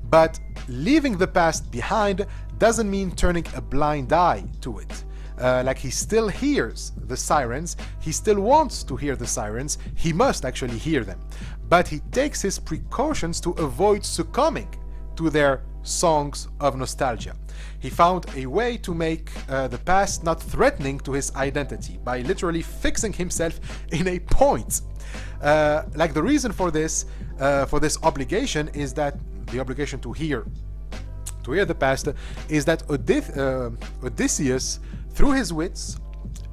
But leaving the past behind doesn't mean turning a blind eye to it. Like he still hears the sirens, he still wants to hear the sirens, he must actually hear them. But he takes his precautions to avoid succumbing to their songs of nostalgia. He found a way to make the past not threatening to his identity by literally fixing himself in a point. Like the reason for this obligation is that the obligation to hear the past is that Odysseus, through his wits,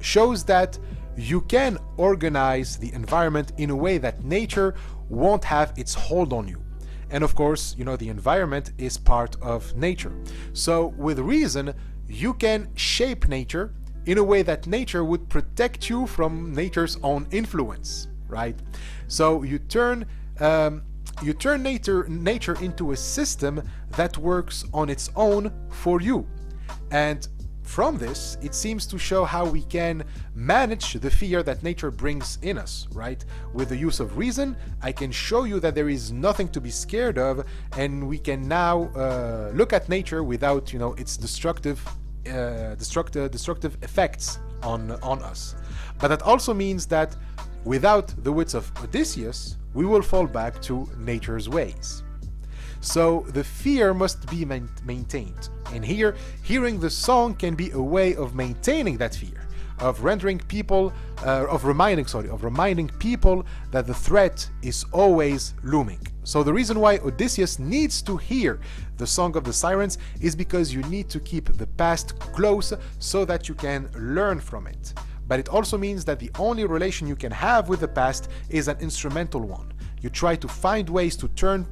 shows that you can organize the environment in a way that nature won't have its hold on you. And of course, you know, the environment is part of nature. So with reason, you can shape nature in a way that nature would protect you from nature's own influence, right? So you turn nature into a system that works on its own for you. And from this, it seems to show how we can manage the fear that nature brings in us, right? With the use of reason, I can show you that there is nothing to be scared of, and we can now look at nature without, you know, its destructive effects on us. But that also means that without the wits of Odysseus, we will fall back to nature's ways. So the fear must be maintained. And here, hearing the song can be a way of maintaining that fear, of reminding people that the threat is always looming. So the reason why Odysseus needs to hear the Song of the Sirens is because you need to keep the past close so that you can learn from it. But it also means that the only relation you can have with the past is an instrumental one. You try to find ways to turn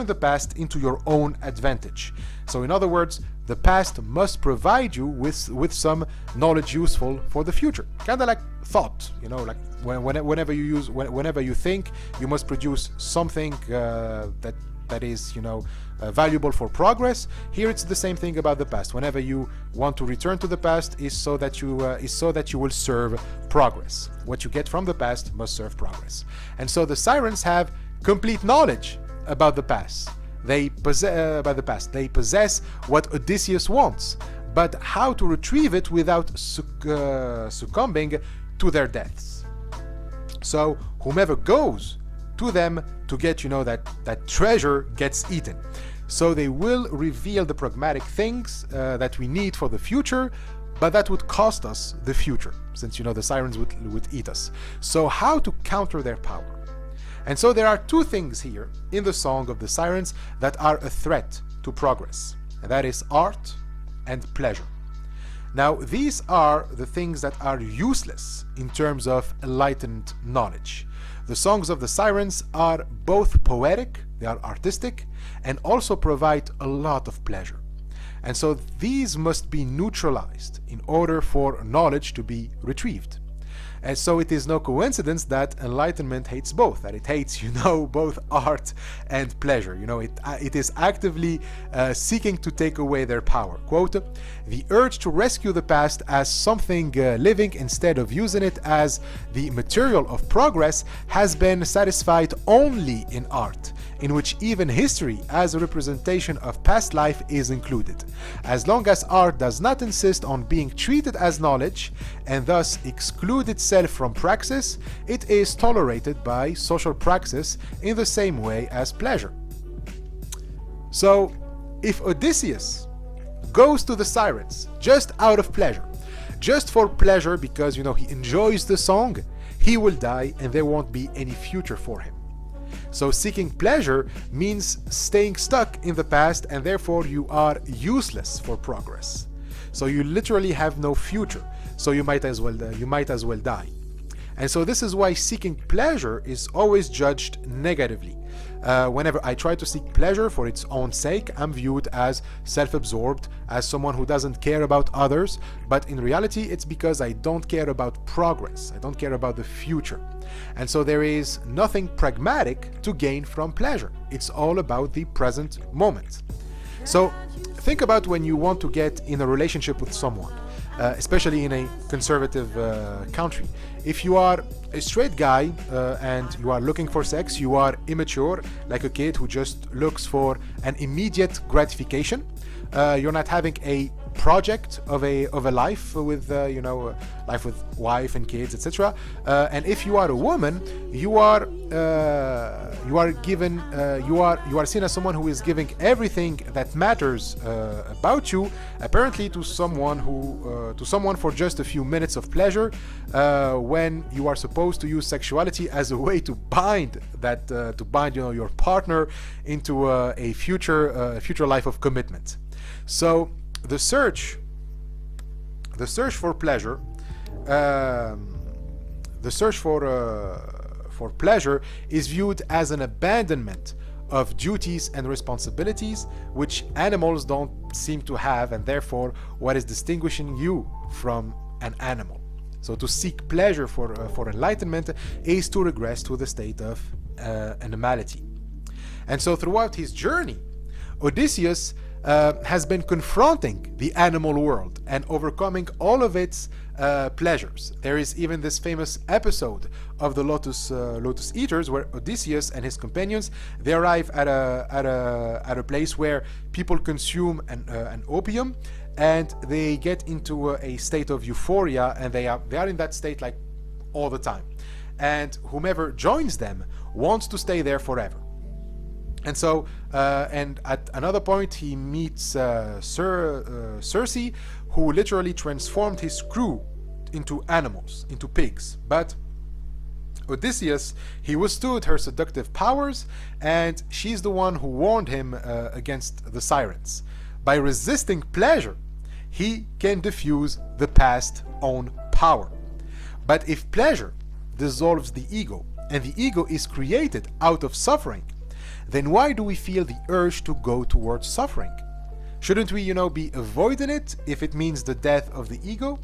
the past into your own advantage. So in other words, the past must provide you with some knowledge useful for the future. Kind of like thought, you know, like whenever you think, you must produce something that is, you know, valuable for progress. Here it's the same thing about the past. Whenever you want to return to the past, is so that you will serve progress. What you get from the past must serve progress. And so the Sirens have complete knowledge about the past. They possess what Odysseus wants, but how to retrieve it without succumbing to their deaths. So whomever goes to them to get, you know, that treasure gets eaten. So they will reveal the pragmatic things that we need for the future, but that would cost us the future, since, you know, the Sirens would eat us. So how to counter their power? And so there are two things here in the Song of the Sirens that are a threat to progress, and that is art and pleasure. Now, these are the things that are useless in terms of enlightened knowledge. The Songs of the Sirens are both poetic, they are artistic, and also provide a lot of pleasure. And so these must be neutralized in order for knowledge to be retrieved. And so it is no coincidence that enlightenment hates both, that it hates, both art and pleasure. It is actively seeking to take away their power. Quote, "The urge to rescue the past as something living instead of using it as the material of progress has been satisfied only in art, in which even history as a representation of past life is included. As long as art does not insist on being treated as knowledge and thus exclude itself from praxis, it is tolerated by social praxis in the same way as pleasure." So, if Odysseus goes to the Sirens just out of pleasure, just for pleasure because, he enjoys the song, he will die and there won't be any future for him. So seeking pleasure means staying stuck in the past, and therefore you are useless for progress. So you literally have no future. So you might as well die. And so this is why seeking pleasure is always judged negatively. Whenever I try to seek pleasure for its own sake, I'm viewed as self-absorbed, as someone who doesn't care about others, but in reality it's because I don't care about progress, I don't care about the future. And so there is nothing pragmatic to gain from pleasure. It's all about the present moment. So think about when you want to get in a relationship with someone, especially in a conservative country. If you are a straight guy and you are looking for sex, you are immature, like a kid who just looks for an immediate gratification. You're not having a project of a life with life with wife and kids, etc. And if you are a woman, you are seen as someone who is giving everything that matters about you, apparently to someone for just a few minutes of pleasure, when you are supposed to use sexuality as a way to bind your partner into a future life of commitment. So the search for pleasure, for pleasure is viewed as an abandonment of duties and responsibilities which animals don't seem to have, and therefore what is distinguishing you from an animal. So to seek pleasure for enlightenment is to regress to the state of animality. And so throughout his journey, Odysseus has been confronting the animal world and overcoming all of its pleasures. There is even this famous episode of the Lotus Eaters, where Odysseus and his companions, they arrive at a place where people consume an opium, and they get into a state of euphoria, and they are in that state like all the time. And whomever joins them wants to stay there forever. And so, and at another point, he meets Circe, who literally transformed his crew into animals, into pigs. But Odysseus, he withstood her seductive powers, and she's the one who warned him against the Sirens. By resisting pleasure, he can diffuse the past's own power. But if pleasure dissolves the ego, and the ego is created out of suffering, then why do we feel the urge to go towards suffering? Shouldn't we, be avoiding it if it means the death of the ego?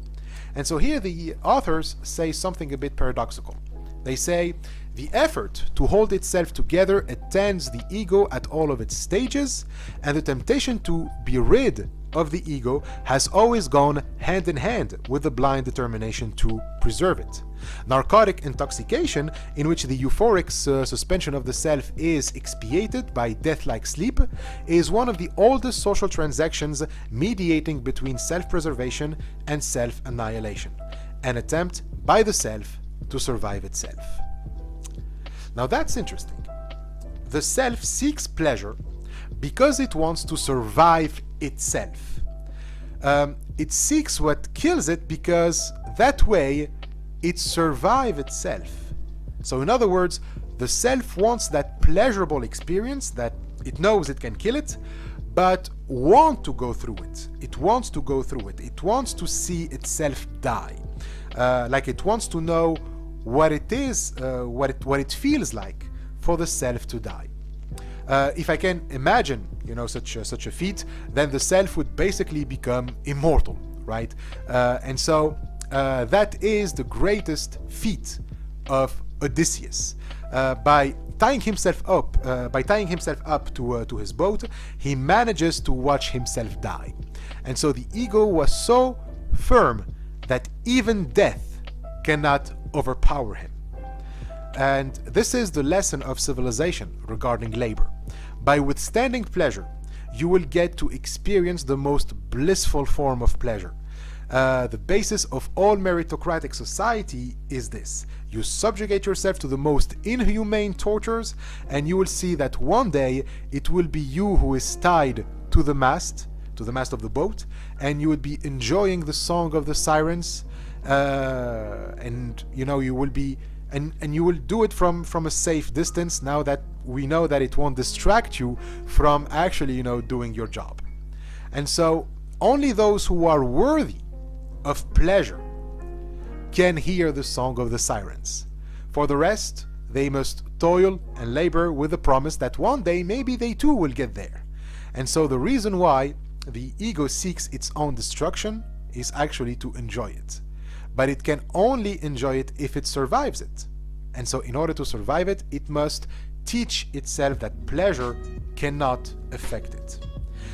And so here the authors say something a bit paradoxical. They say, the effort to hold itself together attends the ego at all of its stages, and the temptation to be rid of the ego has always gone hand in hand with the blind determination to preserve it. Narcotic intoxication, in which the euphoric suspension of the self is expiated by death-like sleep, is one of the oldest social transactions mediating between self-preservation and self-annihilation, an attempt by the self to survive itself. Now that's interesting. The self seeks pleasure because it wants to survive itself. It seeks what kills it because that way it survives itself. So in other words, the self wants that pleasurable experience that it knows it can kill it, but wants to go through it. It wants to go through it. It wants to see itself die. Like it wants to know what it is, what it feels like for the self to die. If I can imagine, such a feat, then the self would basically become immortal, right? And so that is the greatest feat of Odysseus. By tying himself up to his boat, he manages to watch himself die. And so the ego was so firm that even death cannot overpower him. And this is the lesson of civilization regarding labor. By withstanding pleasure, you will get to experience the most blissful form of pleasure. The basis of all meritocratic society is this: you subjugate yourself to the most inhumane tortures, and you will see that one day it will be you who is tied to the mast of the boat, and you would be enjoying the song of the sirens, and you will be and you will do it from a safe distance, now that we know that it won't distract you from actually doing your job. And so only those who are worthy of pleasure can hear the song of the sirens. For the rest, they must toil and labor with the promise that one day maybe they too will get there. And so the reason why the ego seeks its own destruction is actually to enjoy it. But it can only enjoy it if it survives it. And so in order to survive it, it must teach itself that pleasure cannot affect it.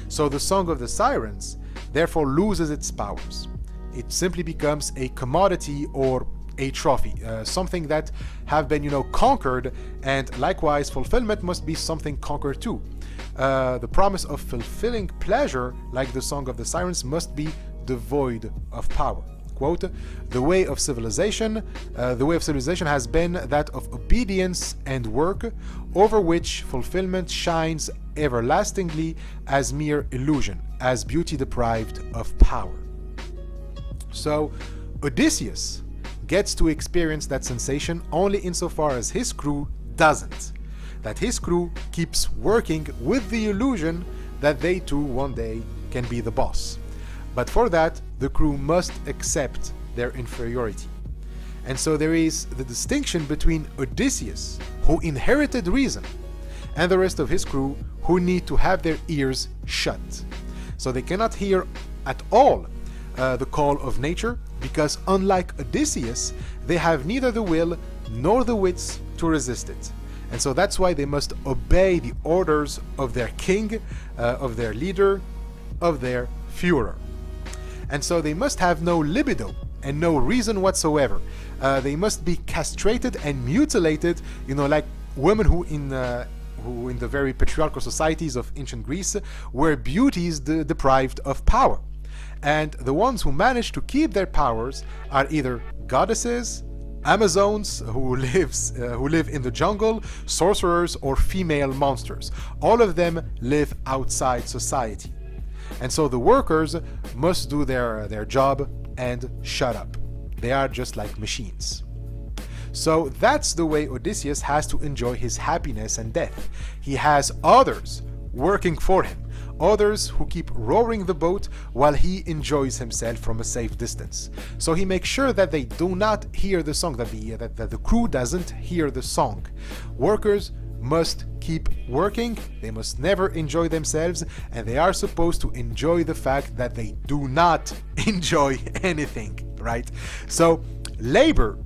So the song of the sirens therefore loses its powers. It simply becomes a commodity or a trophy, something that have been conquered, and likewise fulfillment must be something conquered too. The promise of fulfilling pleasure, like the song of the sirens, must be devoid of power. Quote, the way of civilization has been that of obedience and work, over which fulfillment shines everlastingly as mere illusion, as beauty deprived of power. So Odysseus gets to experience that sensation only insofar as his crew doesn't. That his crew keeps working with the illusion that they too one day can be the boss. But for that, the crew must accept their inferiority. And so there is the distinction between Odysseus, who inherited reason, and the rest of his crew, who need to have their ears shut. So they cannot hear at all the call of nature, because unlike Odysseus, they have neither the will nor the wits to resist it. And so that's why they must obey the orders of their king, of their leader, of their Führer. And so they must have no libido and no reason whatsoever. They must be castrated and mutilated, like women who in the very patriarchal societies of ancient Greece were beauties deprived of power. And the ones who manage to keep their powers are either goddesses, Amazons who live in the jungle, sorcerers, or female monsters. All of them live outside society. And so the workers must do their job and shut up. They are just like machines. So that's the way Odysseus has to enjoy his happiness and death. He has others working for him, others who keep rowing the boat while he enjoys himself from a safe distance. So he makes sure that they do not hear the song, that the crew doesn't hear the song. Workers must keep working, they must never enjoy themselves, and they are supposed to enjoy the fact that they do not enjoy anything, right? So labor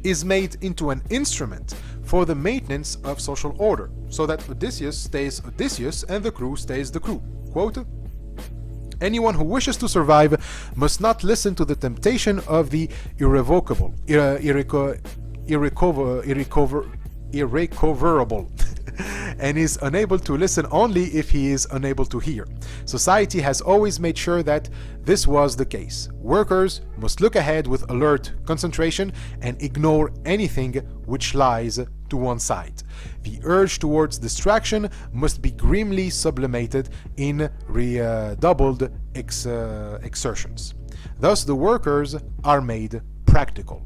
is made into an instrument for the maintenance of social order, so that Odysseus stays Odysseus and the crew stays the crew. Quote, anyone who wishes to survive must not listen to the temptation of the irrecoverable and is unable to listen only if he is unable to hear. Society has always made sure that this was the case. Workers must look ahead with alert concentration and ignore anything which lies to one side. The urge towards distraction must be grimly sublimated in redoubled exertions. Thus the workers are made practical.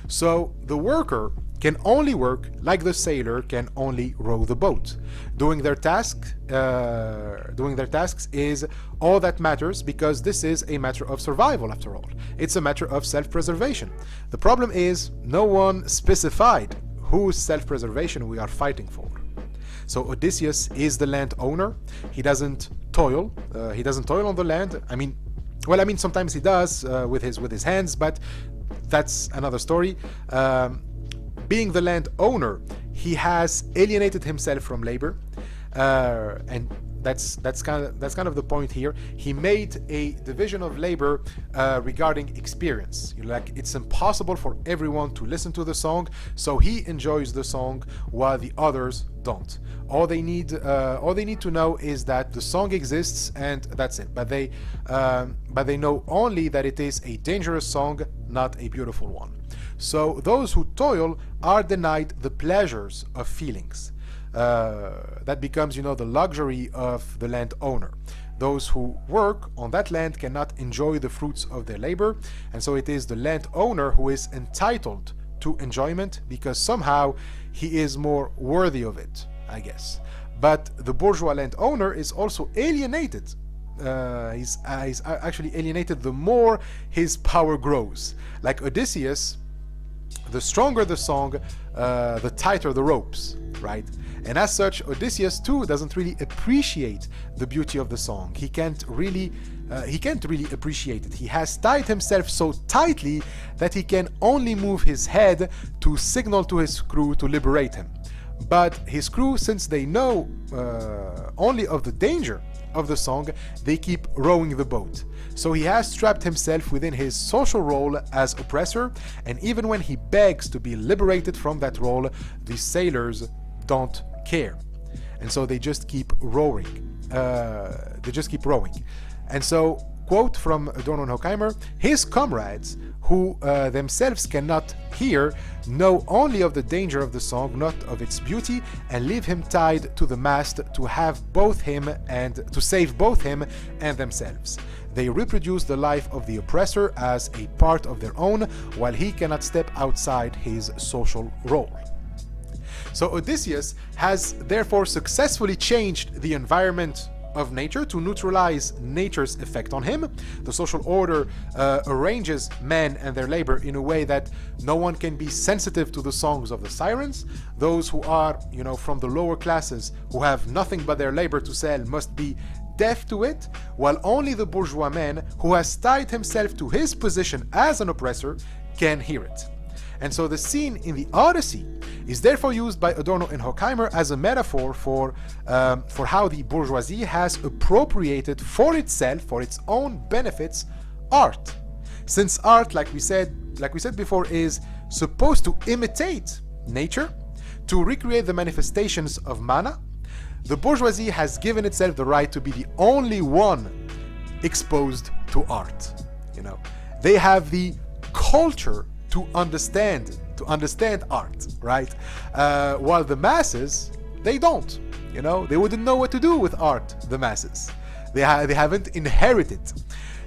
So the worker can only work like the sailor can only row the boat. Doing their tasks is all that matters, because this is a matter of survival after all. It's a matter of self-preservation. The problem is no one specified whose self-preservation we are fighting for. So Odysseus is the landowner. He doesn't toil. He doesn't toil on the land. I mean, sometimes he does with his hands, but that's another story. Being the landowner, he has alienated himself from labor, and that's kind of the point here. He made a division of labor regarding experience. Like, it's impossible for everyone to listen to the song, so he enjoys the song while the others don't. All they need to know is that the song exists, and that's it. But they know only that it is a dangerous song, not a beautiful one. So those who toil are denied the pleasures of feelings. That becomes, the luxury of the landowner. Those who work on that land cannot enjoy the fruits of their labor, and so it is the landowner who is entitled to enjoyment because somehow he is more worthy of it, I guess. But the bourgeois landowner is also alienated. He's actually alienated the more his power grows. Like Odysseus, the stronger the song, the tighter the ropes, right? And as such, Odysseus too doesn't really appreciate the beauty of the song. He can't really appreciate it. He has tied himself so tightly that he can only move his head to signal to his crew to liberate him. But his crew, since they know only of the danger of the song, they keep rowing the boat. So he has trapped himself within his social role as oppressor, and even when he begs to be liberated from that role, the sailors don't care. And so they just keep rowing. And so, quote from Adorno and Horkheimer, his comrades, who themselves cannot hear, know only of the danger of the song, not of its beauty, and leave him tied to the mast to save both him and themselves. They reproduce the life of the oppressor as a part of their own, while he cannot step outside his social role. So Odysseus has therefore successfully changed the environment of nature to neutralize nature's effect on him. The social order arranges men and their labor in a way that no one can be sensitive to the songs of the sirens. Those who are, from the lower classes, who have nothing but their labor to sell, must be deaf to it, while only the bourgeois man, who has tied himself to his position as an oppressor, can hear it. And so the scene in the Odyssey is therefore used by Adorno and Horkheimer as a metaphor for how the bourgeoisie has appropriated for itself, for its own benefits, art. Since art, like we said before, is supposed to imitate nature, to recreate the manifestations of mana, the bourgeoisie has given itself the right to be the only one exposed to art. They have the culture to understand art, right? While the masses, they don't. They wouldn't know what to do with art, the masses. They haven't inherited.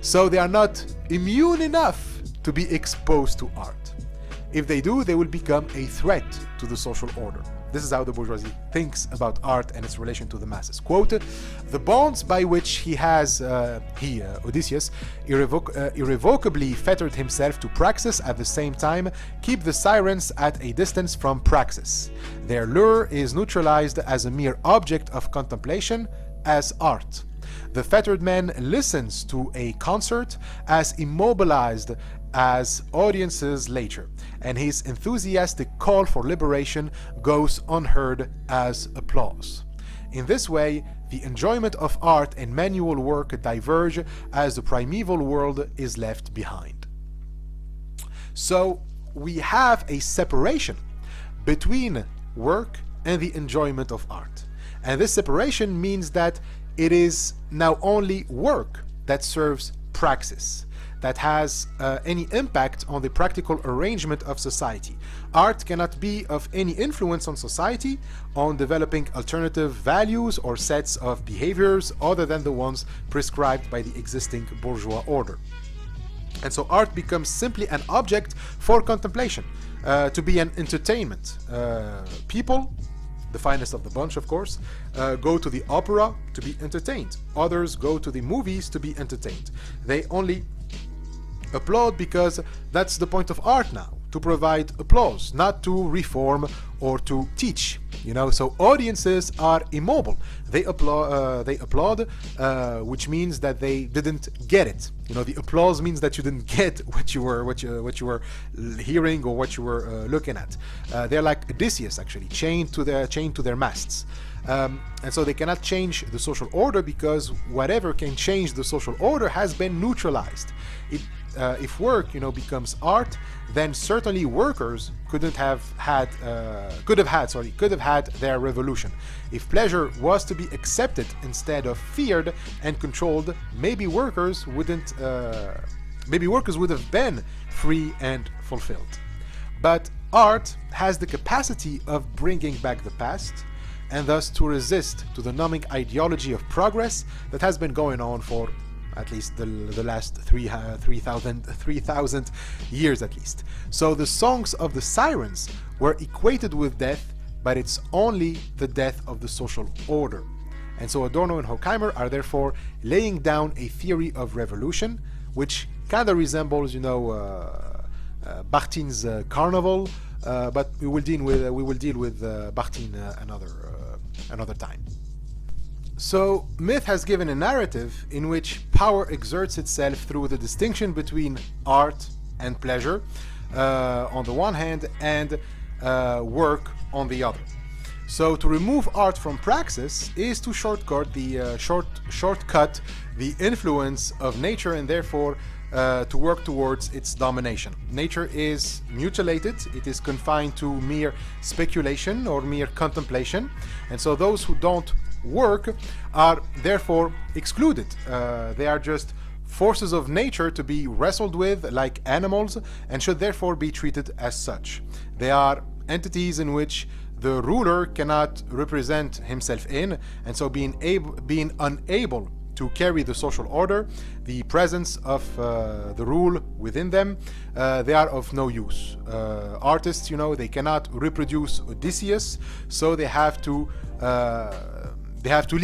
So they are not immune enough to be exposed to art. If they do, they will become a threat to the social order. This is how the bourgeoisie thinks about art and its relation to the masses. Quote, the bonds by which Odysseus, irrevocably fettered himself to praxis at the same time, keep the sirens at a distance from praxis. Their lure is neutralized as a mere object of contemplation, as art. The fettered man listens to a concert as immobilized as audiences later, and his enthusiastic call for liberation goes unheard as applause. In this way, the enjoyment of art and manual work diverge as the primeval world is left behind. So we have a separation between work and the enjoyment of art. And this separation means that it is now only work that serves praxis, that has any impact on the practical arrangement of society. Art cannot be of any influence on society, on developing alternative values or sets of behaviors other than the ones prescribed by the existing bourgeois order. And so art becomes simply an object for contemplation, to be an entertainment. People, the finest of the bunch, of course, go to the opera to be entertained. Others go to the movies to be entertained. They only applaud because that's the point of art now, to provide applause, not to reform or to teach. you know. So audiences are immobile. They applaud, which means that they didn't get it. You know, the applause means that you didn't get what you were hearing or what you were looking at. They're like Odysseus, actually, chained to their masts. And so they cannot change the social order, because whatever can change the social order has been neutralized. If work, you know, becomes art, then certainly workers could have had their revolution. If pleasure was to be accepted instead of feared and controlled, maybe workers would have been free and fulfilled. But art has the capacity of bringing back the past, and thus to resist to the numbing ideology of progress that has been going on for at least the last 3,000 years at least. So the songs of the Sirens were equated with death, but it's only the death of the social order. And so Adorno and Horkheimer are therefore laying down a theory of revolution, which kind of resembles, you know, Bakhtin's Carnival, but we will deal with Bakhtin another time. So myth has given a narrative in which power exerts itself through the distinction between art and pleasure on the one hand, and work on the other. So to remove art from praxis is to shortcut the influence of nature, and therefore to work towards its domination. Nature is mutilated, it is confined to mere speculation or mere contemplation, and so those who don't work are therefore excluded. They are just forces of nature to be wrestled with like animals, and should therefore be treated as such. They are entities in which the ruler cannot represent himself in, and so being unable to carry the social order, the presence of the rule within them, they are of no use. Artists, you know, they cannot reproduce Odysseus, so they have to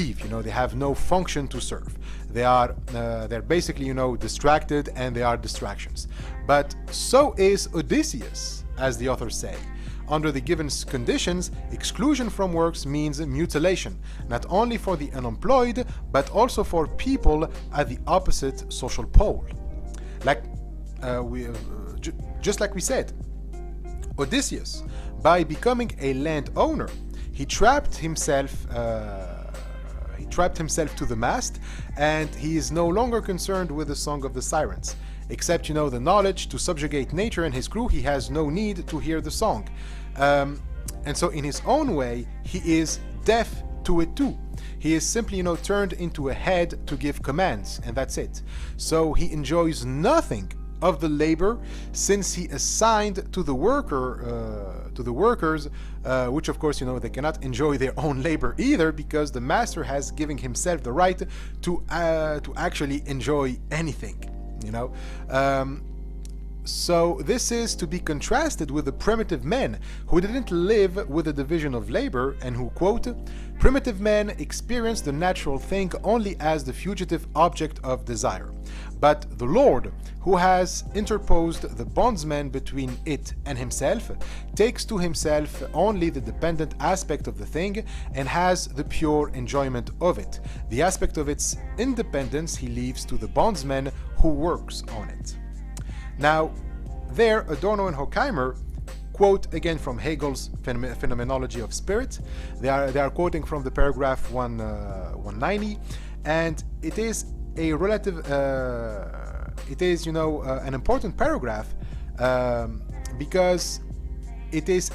leave. You know, they have no function to serve. They're basically, you know, distracted, and they are distractions. But so is Odysseus, as the authors say. Under the given conditions, exclusion from works means mutilation, not only for the unemployed, but also for people at the opposite social pole. Just like we said, Odysseus, by becoming a landowner, he trapped himself to the mast, and he is no longer concerned with the song of the Sirens. Except, you know, the knowledge to subjugate nature and his crew, he has no need to hear the song. And so in his own way, he is deaf to it too. He is simply, you know, turned into a head to give commands, and that's it. So he enjoys nothing of the labor, since he assigned to the workers, which of course, you know, they cannot enjoy their own labor either, because the master has given himself the right to actually enjoy anything. You know, so this is to be contrasted with the primitive men who didn't live with the division of labor, and who, quote, primitive men experience the natural thing only as the fugitive object of desire. But the Lord, who has interposed the bondsman between it and himself, takes to himself only the dependent aspect of the thing, and has the pure enjoyment of it. The aspect of its independence he leaves to the bondsman who works on it. Now, there Adorno and Horkheimer quote again from Hegel's Phenomenology of Spirit. They are quoting from the paragraph 190, and it is a relative. It is, you know, an important paragraph because it is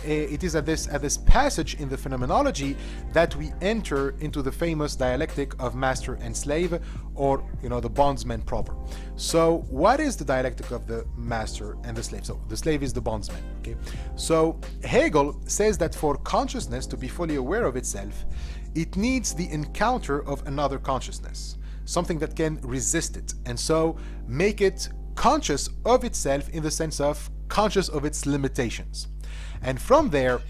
at this passage in the phenomenology that we enter into the famous dialectic of master and slave, or, you know, the bondsman proper. So what is the dialectic of the master and the slave? So the slave is the bondsman. Okay. So Hegel says that for consciousness to be fully aware of itself, it needs the encounter of another consciousness, something that can resist it, and so make it conscious of itself in the sense of conscious of its limitations. And from there,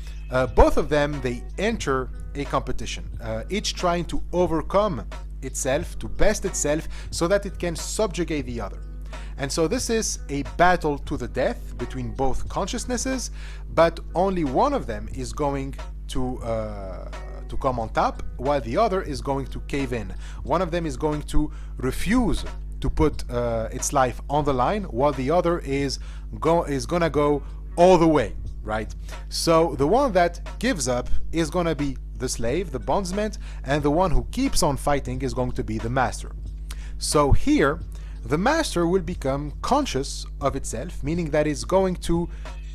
both of them, they enter a competition, each trying to overcome itself, to best itself, so that it can subjugate the other. And so this is a battle to the death between both consciousnesses, but only one of them is going to come on top, while the other is going to cave in. One of them is going to refuse to put its life on the line, while the other is gonna go all the way, right? So the one that gives up is gonna be the slave, the bondsman, and the one who keeps on fighting is going to be the master. So here, the master will become conscious of itself, meaning that it's going to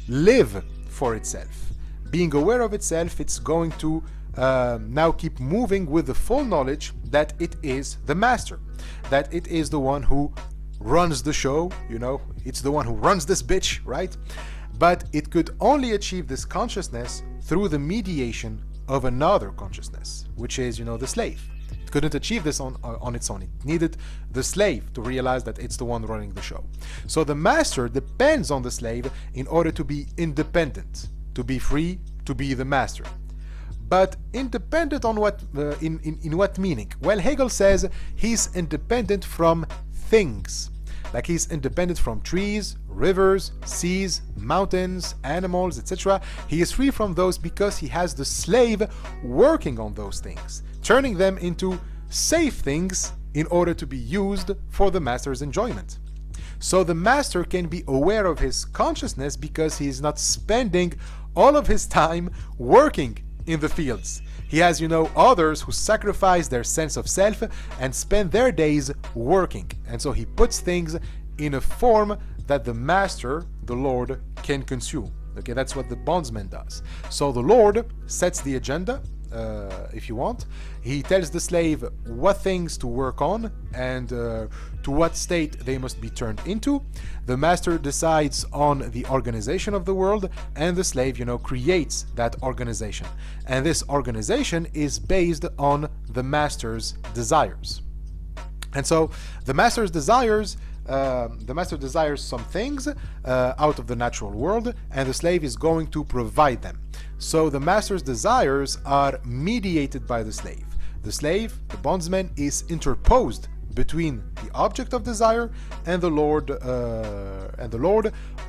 live for itself. Being aware of itself, it's going to now keep moving with the full knowledge that it is the master, that it is the one who runs the show, you know, it's the one who runs this bitch, right? But it could only achieve this consciousness through the mediation of another consciousness, which is, you know, the slave. It couldn't achieve this on its own. It needed the slave to realize that it's the one running the show. So the master depends on the slave in order to be independent, to be free, to be the master. But independent on what, in what meaning? Well, Hegel says he's independent from things. Like he's independent from trees, rivers, seas, mountains, animals, etc. He is free from those because he has the slave working on those things, turning them into safe things in order to be used for the master's enjoyment. So the master can be aware of his consciousness because he is not spending all of his time working in the fields. He has, you know, others who sacrifice their sense of self and spend their days working. And so he puts things in a form that the master, the Lord, can consume. Okay, that's what the bondsman does. So the Lord sets the agenda, if you want. He tells the slave what things to work on and to what state they must be turned into. The master decides on the organization of the world, and the slave, you know, creates that organization. And this organization is based on the master's desires. And so the master desires some things out of the natural world, and the slave is going to provide them. So the master's desires are mediated by the slave. The slave, the bondsman, is interposed between the object of desire and the Lord,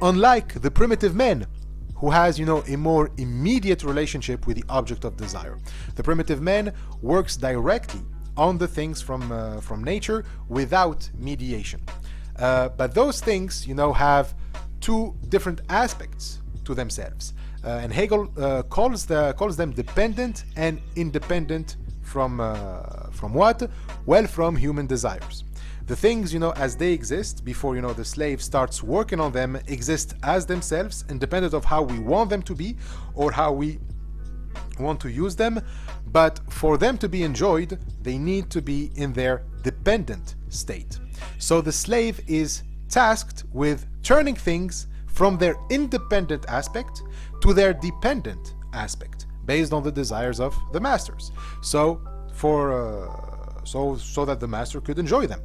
unlike the primitive man, who has, you know, a more immediate relationship with the object of desire. The primitive man works directly on the things from nature without mediation. But those things, you know, have two different aspects to themselves. And Hegel calls them dependent and independent from what? Well, from human desires. The things, you know, as they exist before, you know, the slave starts working on them, exist as themselves, independent of how we want them to be or how we want to use them. But for them to be enjoyed, they need to be in their dependent state. So the slave is tasked with turning things from their independent aspect to their dependent aspect, based on the desires of the masters. So that the master could enjoy them.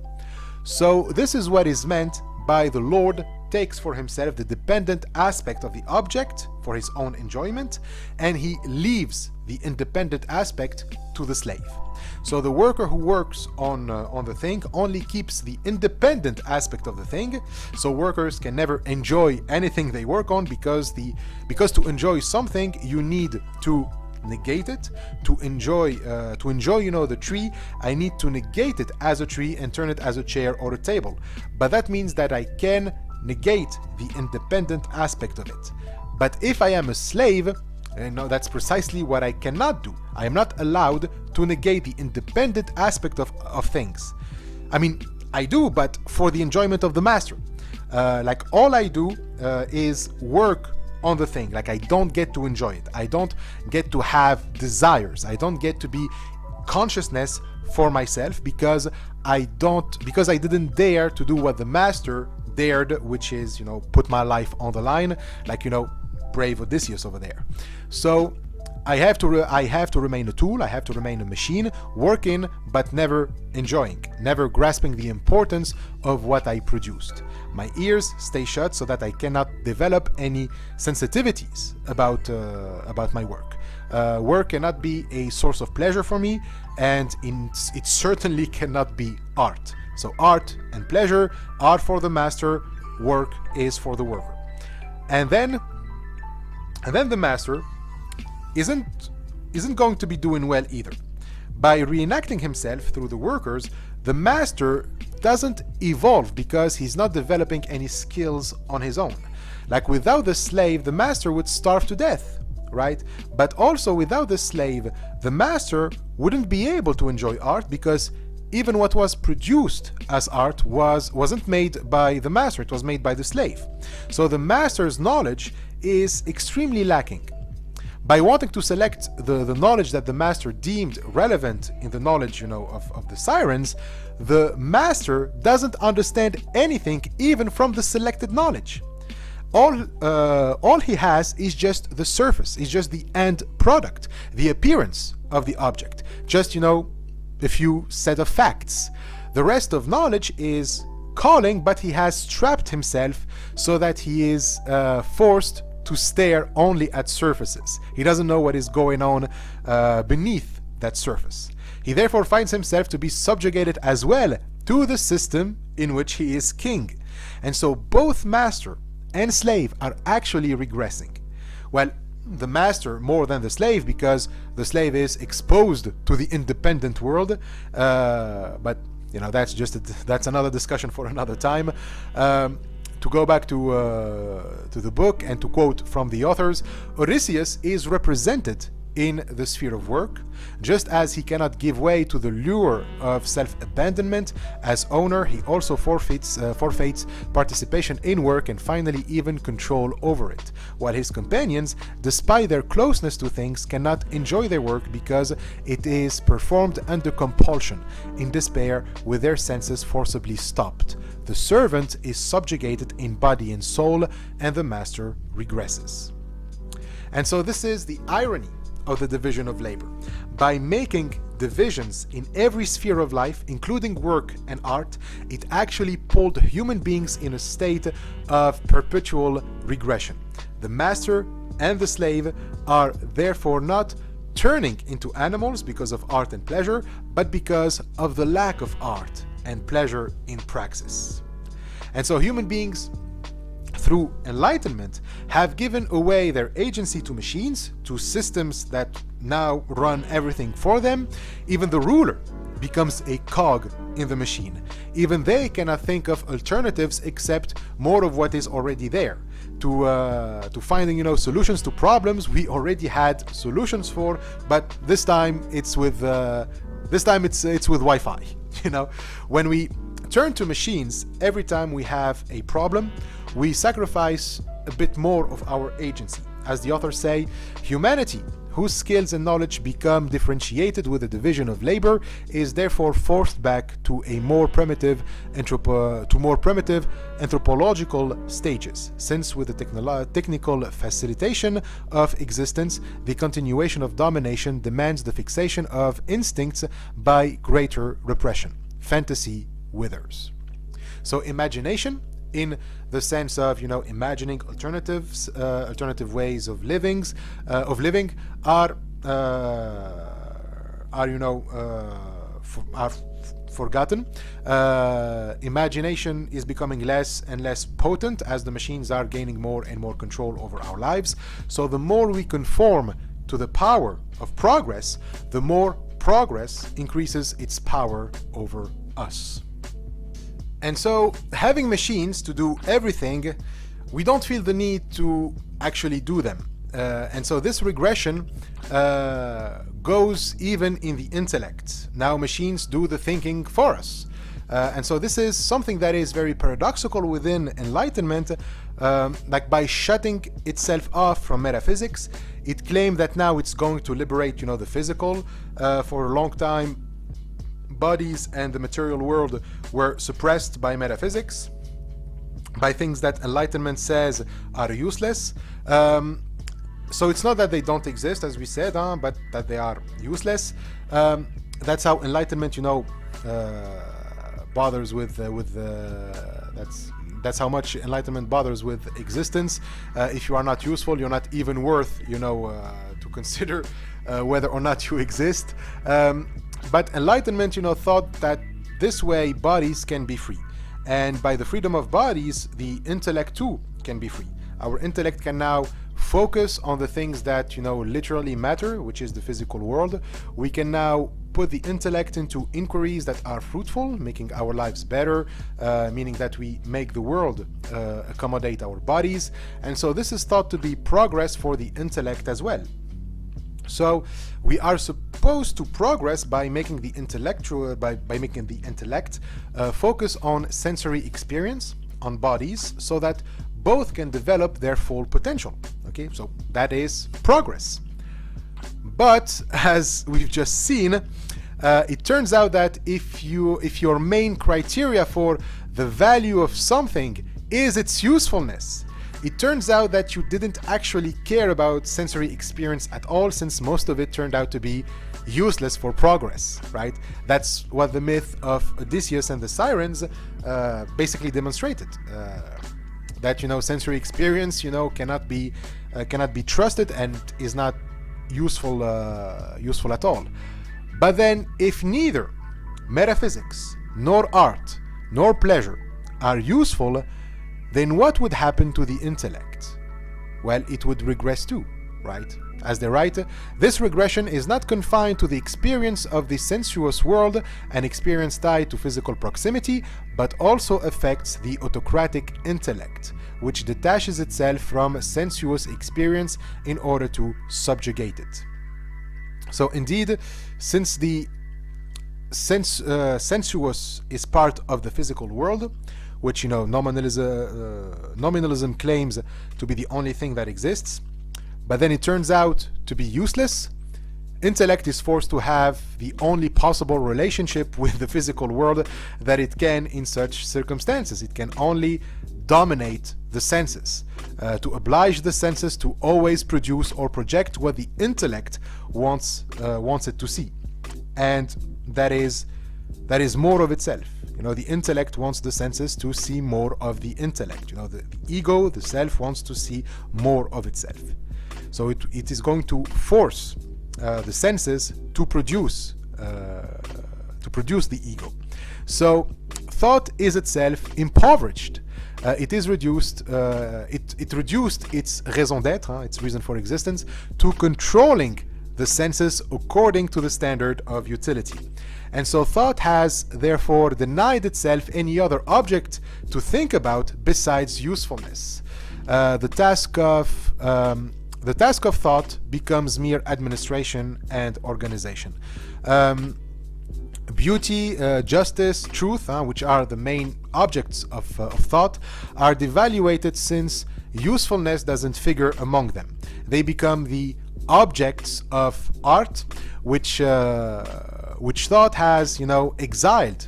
So this is what is meant by the Lord takes for himself the dependent aspect of the object for his own enjoyment, and he leaves the independent aspect to the slave. So the worker who works on the thing only keeps the independent aspect of the thing. So workers can never enjoy anything they work on because to enjoy something you need to negate it. To enjoy, you know, the tree, I need to negate it as a tree and turn it as a chair or a table. But that means that I can negate the independent aspect of it. But if I am a slave, no, that's precisely what I cannot do. I am not allowed to negate the independent aspect of things. I mean, I do, but for the enjoyment of the master. Like all I do is work on the thing. Like I don't get to enjoy it. I don't get to have desires. I don't get to be consciousness for myself because I didn't dare to do what the master dared, which is, you know, put my life on the line, like, you know, brave Odysseus over there. So I have to remain a tool, I have to remain a machine, working but never enjoying, never grasping the importance of what I produced. My ears stay shut so that I cannot develop any sensitivities about my work. Work cannot be a source of pleasure for me, and it certainly cannot be art. So art and pleasure are for the master, work is for the worker. And then the master isn't isn't going to be doing well either. By reenacting himself through the workers, the master doesn't evolve because he's not developing any skills on his own. Like without the slave, the master would starve to death, right? But also without the slave, the master wouldn't be able to enjoy art because even what was produced as art wasn't made by the master, it was made by the slave. So the master's knowledge is extremely lacking. By wanting to select the knowledge that the master deemed relevant in the knowledge, of the Sirens, the master doesn't understand anything even from the selected knowledge. All he has is just the surface, is just the end product, the appearance of the object, just, a few set of facts. The rest of knowledge is calling, but he has trapped himself so that he is forced to stare only at surfaces. He doesn't know what is going on beneath that surface. He therefore finds himself to be subjugated as well to the system in which he is king. And so both master and slave are actually regressing. Well, the master more than the slave, because the slave is exposed to the independent world, but that's another discussion for another time. To go back to the book and to quote from the authors, Odysseus is represented in the sphere of work, just as he cannot give way to the lure of self-abandonment. As owner, he also forfeits participation in work and finally even control over it, while his companions, despite their closeness to things, cannot enjoy their work because it is performed under compulsion, in despair, with their senses forcibly stopped. The servant is subjugated in body and soul, and the master regresses. And so this is the irony of the division of labor. By making divisions in every sphere of life, including work and art, it actually pulled human beings in a state of perpetual regression. The master and the slave are therefore not turning into animals because of art and pleasure, but because of the lack of art and pleasure in praxis. And so human beings, through enlightenment, have given away their agency to machines, to systems that now run everything for them. Even the ruler becomes a cog in the machine. Even they cannot think of alternatives except more of what is already there. To finding solutions to problems we already had solutions for, but this time it's with Wi-Fi. When we turn to machines every time we have a problem, we sacrifice a bit more of our agency. As the authors say, humanity, whose skills and knowledge become differentiated with the division of labor, is therefore forced back to a more primitive anthropological stages, since with the technical facilitation of existence, the continuation of domination demands the fixation of instincts by greater repression. Fantasy withers. So imagination, in the sense of imagining alternative ways of living, are forgotten. Imagination is becoming less and less potent as the machines are gaining more and more control over our lives. So the more we conform to the power of progress, the more progress increases its power over us. And so, having machines to do everything, we don't feel the need to actually do them. And so this regression goes even in the intellect. Now machines do the thinking for us. And so this is something that is very paradoxical within Enlightenment. Like by shutting itself off from metaphysics, it claimed that now it's going to liberate, the physical. For a long time, bodies and the material world were suppressed by metaphysics, by things that Enlightenment says are useless. So it's not that they don't exist, as we said, but that they are useless. That's how Enlightenment, bothers with that's how much Enlightenment bothers with existence. If you are not useful, you're not even worth, to consider whether or not you exist. But Enlightenment, thought that this way bodies can be free. And by the freedom of bodies, the intellect too can be free. Our intellect can now focus on the things that, literally matter, which is the physical world. We can now put the intellect into inquiries that are fruitful, making our lives better, meaning that we make the world accommodate our bodies. And so this is thought to be progress for the intellect as well. So we are supposed to progress by making the intellect focus on sensory experience, on bodies, so that both can develop their full potential. Okay, so that is progress. But as we've just seen, it turns out that if your main criteria for the value of something is its usefulness, it turns out that you didn't actually care about sensory experience at all, since most of it turned out to be useless for progress, right? That's what the myth of Odysseus and the Sirens basically demonstrated. That sensory experience cannot be trusted and is not useful at all. But then, if neither metaphysics nor art nor pleasure are useful, then what would happen to the intellect? Well, it would regress too, right? As they write, this regression is not confined to the experience of the sensuous world, an experience tied to physical proximity, but also affects the autocratic intellect, which detaches itself from sensuous experience in order to subjugate it. So indeed, since the sensuous is part of the physical world, which nominalism claims to be the only thing that exists, but then it turns out to be useless, intellect is forced to have the only possible relationship with the physical world that it can in such circumstances. It can only dominate the senses, to oblige the senses to always produce or project what the intellect wants it to see, and that is more of itself. The intellect wants the senses to see more of the intellect. The ego, the self, wants to see more of itself. So it is going to force the senses to produce the ego. So thought is itself impoverished. It is reduced. It reduced its raison d'être, its reason for existence, to controlling the senses according to the standard of utility. And so thought has therefore denied itself any other object to think about besides usefulness. The task of thought becomes mere administration and organization. Beauty, justice, truth, which are the main objects of thought, are devaluated since usefulness doesn't figure among them. They become the objects of art, which thought has, exiled.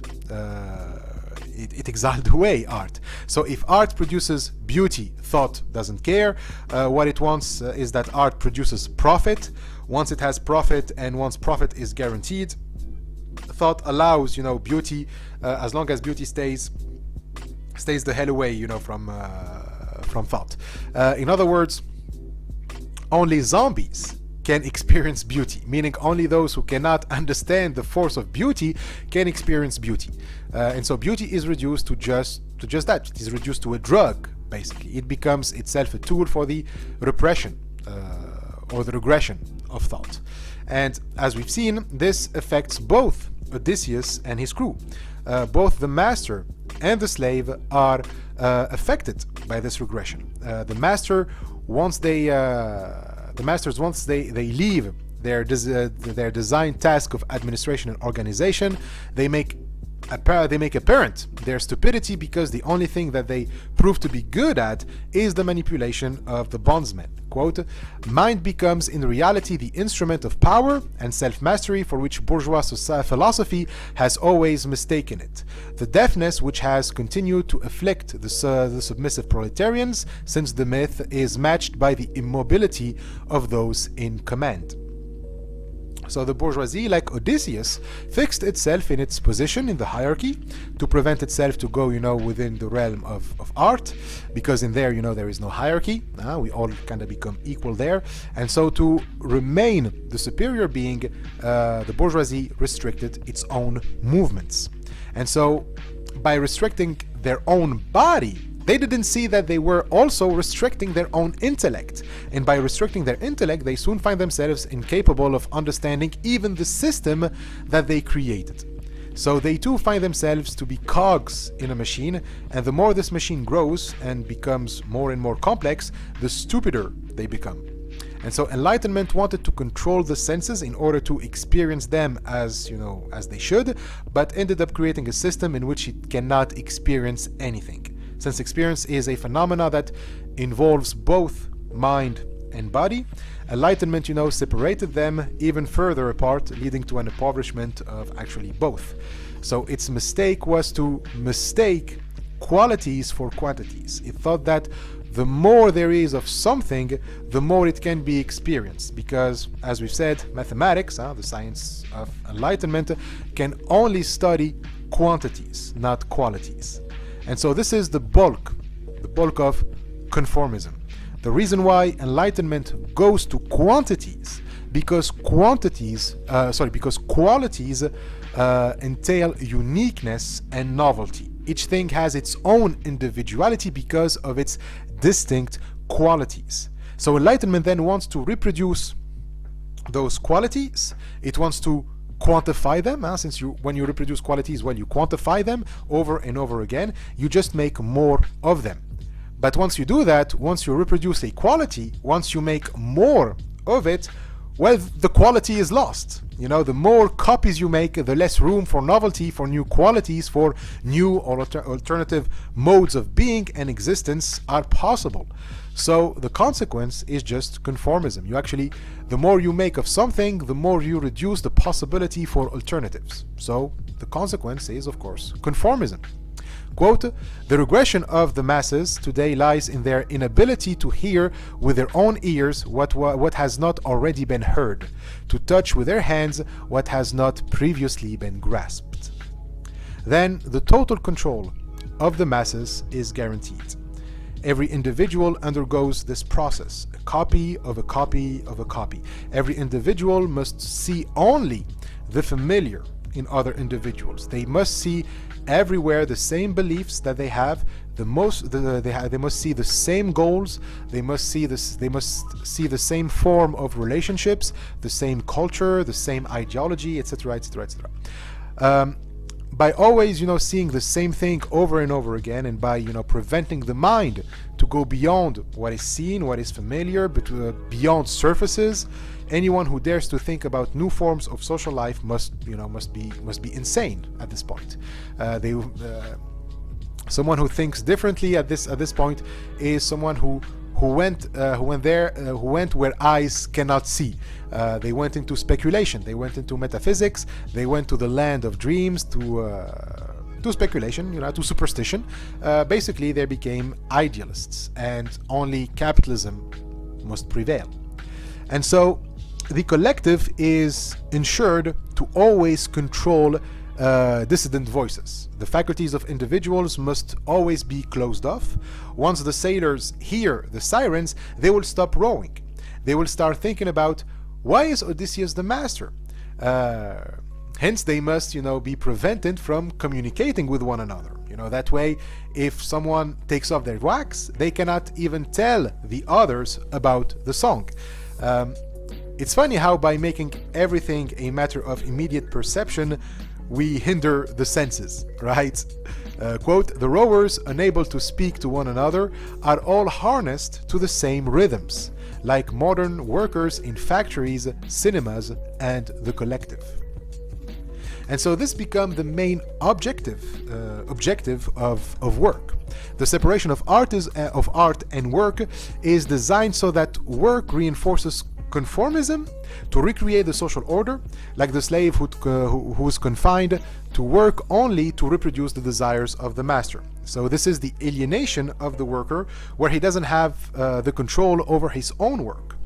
It exiled away art. So if art produces beauty, thought doesn't care. What it wants is that art produces profit. Once it has profit, and once profit is guaranteed, thought allows, beauty, as long as beauty stays the hell away, from thought. In other words, only zombies can experience beauty, meaning only those who cannot understand the force of beauty can experience beauty. And so beauty is reduced to just that. It is reduced to a drug, basically. It becomes itself a tool for the repression or the regression of thought. And as we've seen, this affects both Odysseus and his crew. Both the master and the slave are affected by this regression. The masters, once they leave their designed task of administration and organization, they make apparent their stupidity, because the only thing that they prove to be good at is the manipulation of the bondsmen. Quote, mind becomes in reality the instrument of power and self-mastery for which bourgeois philosophy has always mistaken it. The deafness which has continued to afflict the submissive proletarians since the myth is matched by the immobility of those in command. So the bourgeoisie, like Odysseus, fixed itself in its position in the hierarchy to prevent itself to go, within the realm of art, because in there, there is no hierarchy. We all kind of become equal there. And so to remain the superior being, the bourgeoisie restricted its own movements. And so by restricting their own body, They didn't see that they were also restricting their own intellect. And by restricting their intellect, they soon find themselves incapable of understanding even the system that they created. So they too find themselves to be cogs in a machine, and the more this machine grows and becomes more and more complex, the stupider they become. And so Enlightenment wanted to control the senses in order to experience them as they should, but ended up creating a system in which it cannot experience anything. Since experience is a phenomena that involves both mind and body, Enlightenment, separated them even further apart, leading to an impoverishment of actually both. So its mistake was to mistake qualities for quantities. It thought that the more there is of something, the more it can be experienced. Because, as we've said, mathematics, the science of Enlightenment, can only study quantities, not qualities. And so this is the bulk of conformism. The reason why Enlightenment goes to quantities, because qualities entail uniqueness and novelty. Each thing has its own individuality because of its distinct qualities. So Enlightenment then wants to reproduce those qualities. It wants to quantify them, since when you reproduce qualities, you quantify them over and over again, you just make more of them. But once you do that, once you reproduce a quality, once you make more of it, the quality is lost. The more copies you make, the less room for novelty, for new qualities, for new or alternative modes of being and existence are possible. So the consequence is just conformism. The more you make of something, the more you reduce the possibility for alternatives. So the consequence is, of course, conformism. Quote, "The regression of the masses today lies in their inability to hear with their own ears what has not already been heard, to touch with their hands what has not previously been grasped." Then the total control of the masses is guaranteed. Every individual undergoes this process, a copy of a copy of a copy. Every individual must see only the familiar in other individuals. They must see everywhere the same beliefs that they have. They must see the same goals. They must see the same form of relationships, the same culture, the same ideology, etc., etc., etc. By always, seeing the same thing over and over again, and by, preventing the mind to go beyond what is seen, what is familiar, but beyond surfaces, anyone who dares to think about new forms of social life must be insane at this point. Someone who thinks differently at this point is someone who went where eyes cannot see. They went into speculation. They went into metaphysics. They went to the land of dreams, to speculation, to superstition. Basically, they became idealists, and only capitalism must prevail. And so, the collective is ensured to always control dissident voices. The faculties of individuals must always be closed off. Once the sailors hear the sirens, they will stop rowing. They will start thinking about, why is Odysseus the master? Hence, they must, be prevented from communicating with one another. That way, if someone takes off their wax, they cannot even tell the others about the song. It's funny how by making everything a matter of immediate perception, we hinder the senses, right? Quote, "The rowers, unable to speak to one another, are all harnessed to the same rhythms, like modern workers in factories, cinemas, and the collective." And so this becomes the main objective of work. The separation of art and work is designed so that work reinforces conformism to recreate the social order, like the slave who is confined to work only to reproduce the desires of the master. So this is the alienation of the worker, where he doesn't have the control over his own work.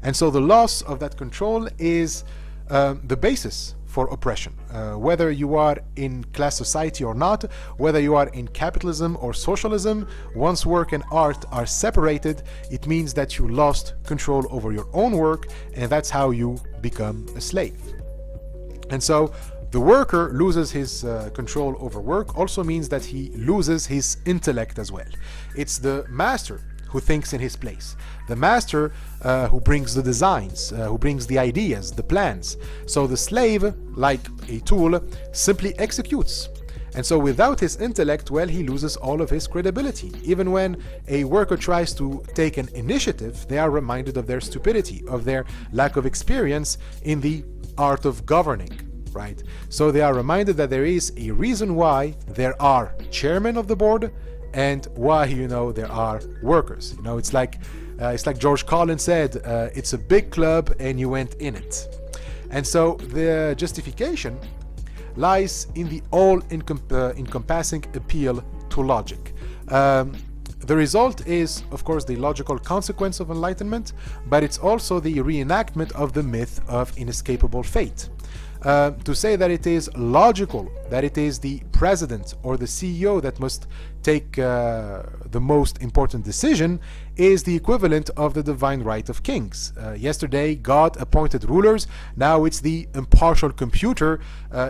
And so the loss of that control is the basis for oppression. Whether you are in class society or not, whether you are in capitalism or socialism, once work and art are separated, it means that you lost control over your own work, and that's how you become a slave. And so the worker loses his control over work also means that he loses his intellect as well. It's the master who thinks in his place. The master who brings the designs, who brings the ideas, the plans. So the slave, like a tool, simply executes. And so without his intellect, well, he loses all of his credibility. Even when a worker tries to take an initiative, they are reminded of their stupidity, of their lack of experience in the art of governing, right? So they are reminded that there is a reason why there are chairmen of the board and why, there are workers. It's like George Carlin said, it's a big club and you went in it. And so the justification lies in the all-encompassing appeal to logic. The result is, of course, the logical consequence of enlightenment, but it's also the reenactment of the myth of inescapable fate. To say that it is logical, that it is the president or the CEO that must take the most important decision is the equivalent of the divine right of kings. Yesterday, God appointed rulers. Now it's the impartial computer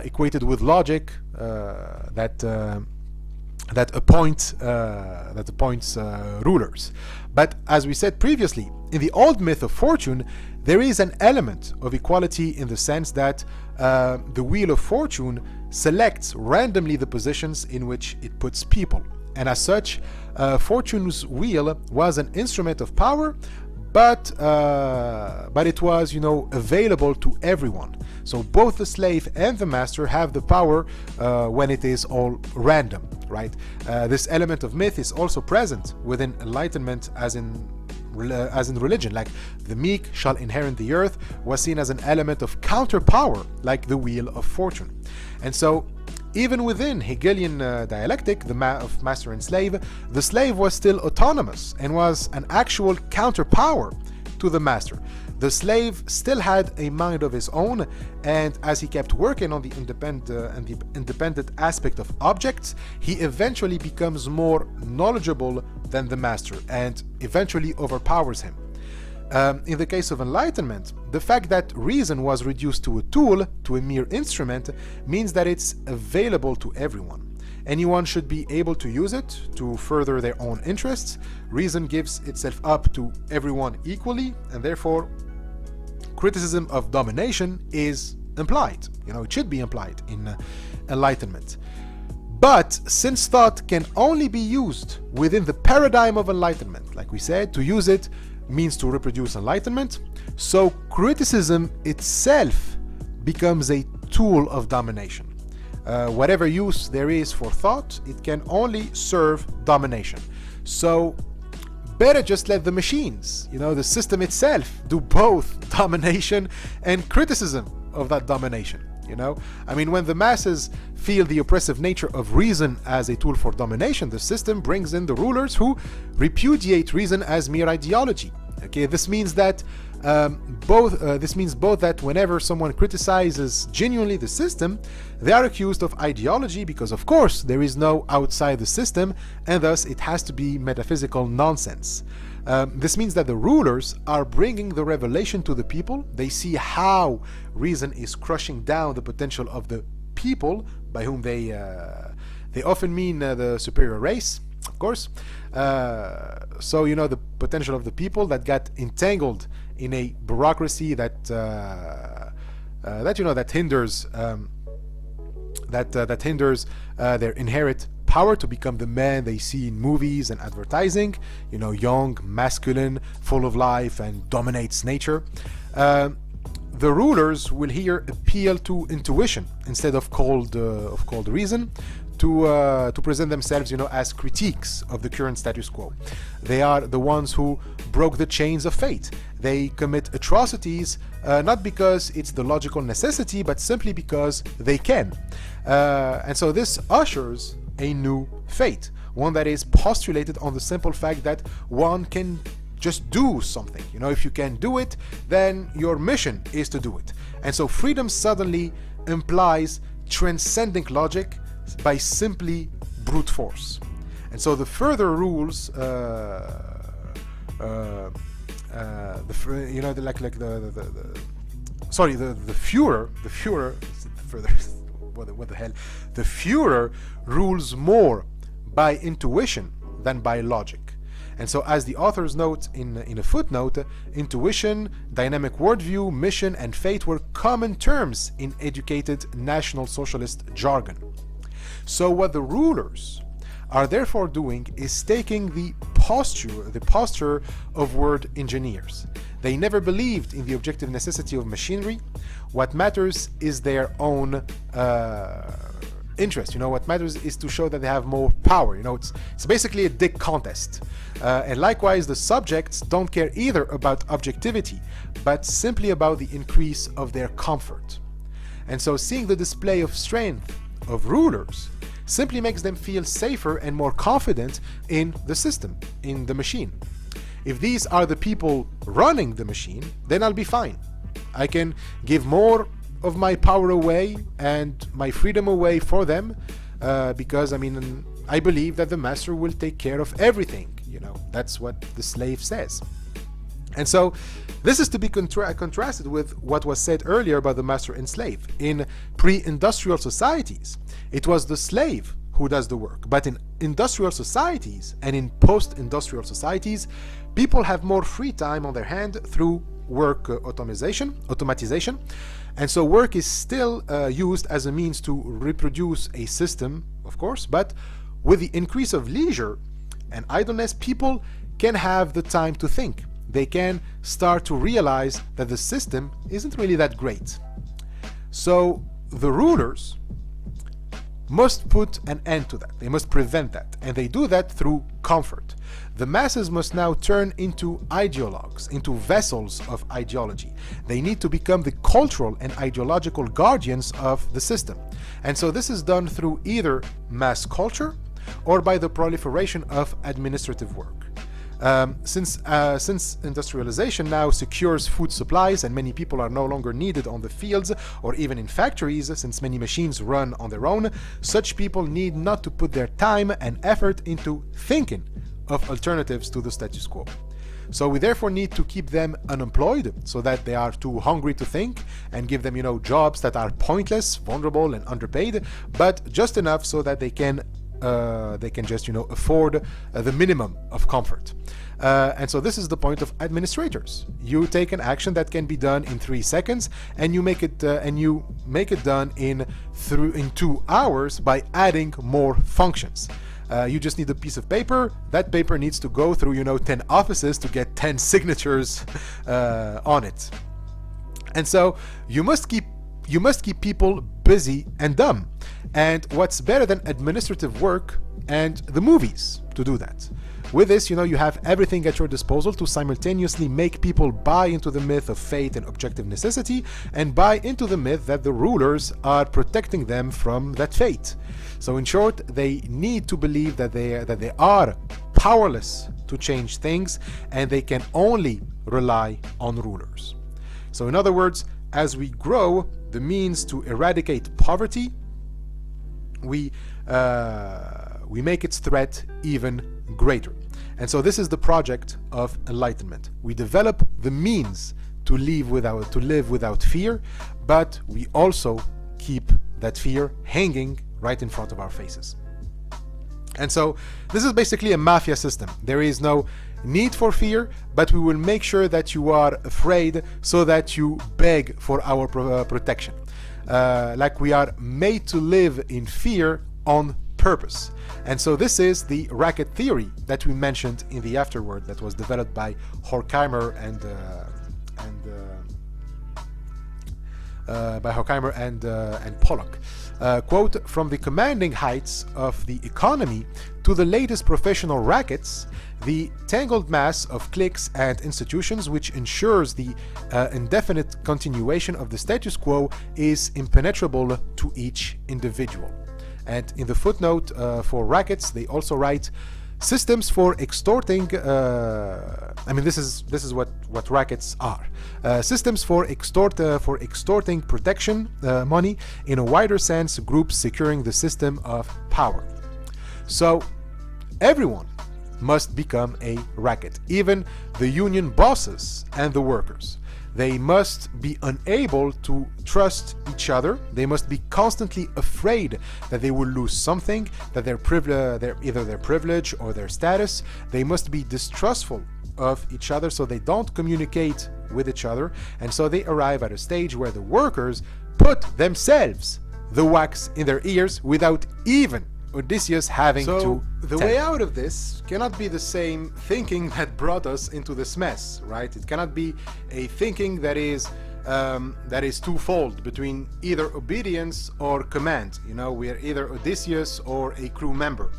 equated with logic that appoints rulers. But as we said previously, in the old myth of fortune, there is an element of equality in the sense that the wheel of fortune selects randomly the positions in which it puts people. And as such, fortune's wheel was an instrument of power, but it was, available to everyone. So both the slave and the master have the power when it is all random, right? This element of myth is also present within enlightenment as in religion. Like the meek shall inherit the earth was seen as an element of counter power, like the wheel of fortune. And so even within Hegelian dialectic, of master and slave, the slave was still autonomous and was an actual counterpower to the master. The slave still had a mind of his own, and as he kept working on the independent aspect of objects, he eventually becomes more knowledgeable than the master and eventually overpowers him. In the case of enlightenment, the fact that reason was reduced to a tool, to a mere instrument, means that it's available to everyone. Anyone should be able to use it to further their own interests. Reason gives itself up to everyone equally, and therefore criticism of domination is implied. It should be implied in enlightenment. But since thought can only be used within the paradigm of enlightenment, like we said, to use it means to reproduce enlightenment, so criticism itself becomes a tool of domination. Whatever use there is for thought, it can only serve domination. So better just let the machines, the system itself, do both domination and criticism of that domination. When the masses feel the oppressive nature of reason as a tool for domination, the system brings in the rulers who repudiate reason as mere ideology. Okay, this means that both that whenever someone criticizes genuinely the system, they are accused of ideology because, of course, there is no outside the system, and thus it has to be metaphysical nonsense. This means that the rulers are bringing the revelation to the people. They see how reason is crushing down the potential of the people, by whom they often mean the superior race, of course. So the potential of the people that got entangled in a bureaucracy that hinders their inherent power to become the man they see in movies and advertising, young, masculine, full of life, and dominates nature. The rulers will here appeal to intuition instead of cold reason to present themselves, as critiques of the current status quo. They are the ones who broke the chains of fate. They commit atrocities not because it's the logical necessity, but simply because they can. And so this ushers a new fate, one that is postulated on the simple fact that one can just do something. If you can do it, then your mission is to do it. And so freedom suddenly implies transcending logic by simply brute force. And so the further rules, the fewer, further, what the hell? The Führer rules more by intuition than by logic. And so, as the authors note in a footnote, intuition, dynamic worldview, mission, and fate were common terms in educated National Socialist jargon. So what the rulers are therefore doing is taking the posture of word engineers. They never believed in the objective necessity of machinery. What matters is their own interest. What matters is to show that they have more power. It's basically a dick contest. And likewise, the subjects don't care either about objectivity, but simply about the increase of their comfort. And so seeing the display of strength of rulers simply makes them feel safer and more confident in the system, in the machine. If these are the people running the machine, then I'll be fine. I can give more of my power away and my freedom away for them, because I believe that the master will take care of everything. That's what the slave says. And so this is to be contrasted with what was said earlier about the master and slave. In pre-industrial societies, it was the slave who does the work. But in industrial societies and in post-industrial societies, people have more free time on their hand through work automatization. And so work is still used as a means to reproduce a system, of course, but with the increase of leisure and idleness, people can have the time to think. They can start to realize that the system isn't really that great. So the rulers must put an end to that. They must prevent that. And they do that through comfort. The masses must now turn into ideologues, into vessels of ideology. They need to become the cultural and ideological guardians of the system. And so this is done through either mass culture or by the proliferation of administrative work. Since industrialization now secures food supplies and many people are no longer needed on the fields or even in factories, since many machines run on their own, such people need not to put their time and effort into thinking of alternatives to the status quo. So we therefore need to keep them unemployed so that they are too hungry to think, and give them, jobs that are pointless, vulnerable, and underpaid, but just enough so that they can just afford the minimum of comfort. And so this is the point of administrators. You take an action that can be done in 3 seconds, and you make it done in 2 hours by adding more functions. You just need a piece of paper. That paper needs to go through 10 offices to get 10 signatures on it. And so you must keep people busy and dumb. And what's better than administrative work and the movies to do that? With this, you have everything at your disposal to simultaneously make people buy into the myth of fate and objective necessity, and buy into the myth that the rulers are protecting them from that fate. So in short, they need to believe that they are powerless to change things, and they can only rely on rulers. So in other words, as we grow the means to eradicate poverty, we make its threat even greater. And so this is the project of enlightenment. We develop the means to live without fear, but we also keep that fear hanging right in front of our faces. And so this is basically a mafia system. There is no need for fear, but we will make sure that you are afraid so that you beg for our protection. Like we are made to live in fear on purpose. And so this is the racket theory that we mentioned in the afterword that was developed by Horkheimer and Pollock. Quote, from the commanding heights of the economy to the latest professional rackets, the tangled mass of cliques and institutions which ensures the indefinite continuation of the status quo is impenetrable to each individual. And in the footnote for rackets, they also write systems for extorting. This is what rackets are. Systems for extorting protection money, in a wider sense, groups securing the system of power. So everyone must become a racket, even the union bosses and the workers. They must be unable to trust each other. They must be constantly afraid that they will lose something, that either their privilege or their status. They must be distrustful of each other, so they don't communicate with each other, and so they arrive at a stage where the workers put themselves the wax in their ears without even Odysseus having to. The way out of this cannot be the same thinking that brought us into this mess, right? It cannot be a thinking that is twofold, between either obedience or command. You know, we are either Odysseus or a crew member.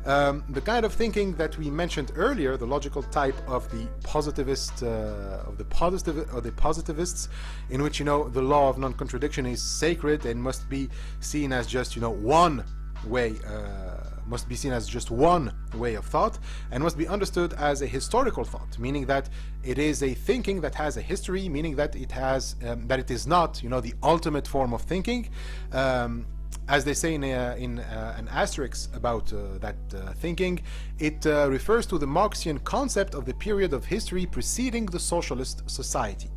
The kind of thinking that we mentioned earlier, the logical type of the positivists, in which, you know, the law of non-contradiction is sacred and must be seen as just, you know, one way of thought, and must be understood as a historical thought, meaning that it is a thinking that has a history, meaning that it has that it is not, you know, the ultimate form of thinking. As they say in an asterisk about that thinking, it refers to the Marxian concept of the period of history preceding the socialist society.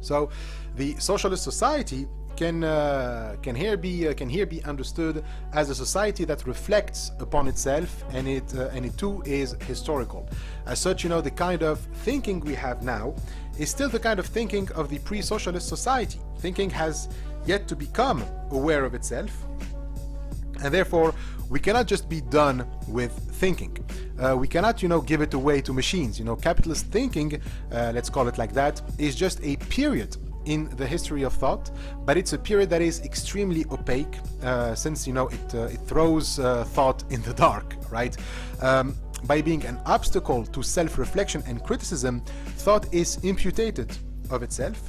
So the socialist society can here be understood as a society that reflects upon itself, and it too is historical. As such, you know, the kind of thinking we have now is still the kind of thinking of the pre-socialist society. Thinking has yet to become aware of itself, and therefore we cannot just be done with thinking. We cannot, you know, give it away to machines. You know, capitalist thinking, let's call it like that, is just a period in the history of thought, but it's a period that is extremely opaque, since, you know, it throws thought in the dark, right? By being an obstacle to self-reflection and criticism, thought is imputated of itself.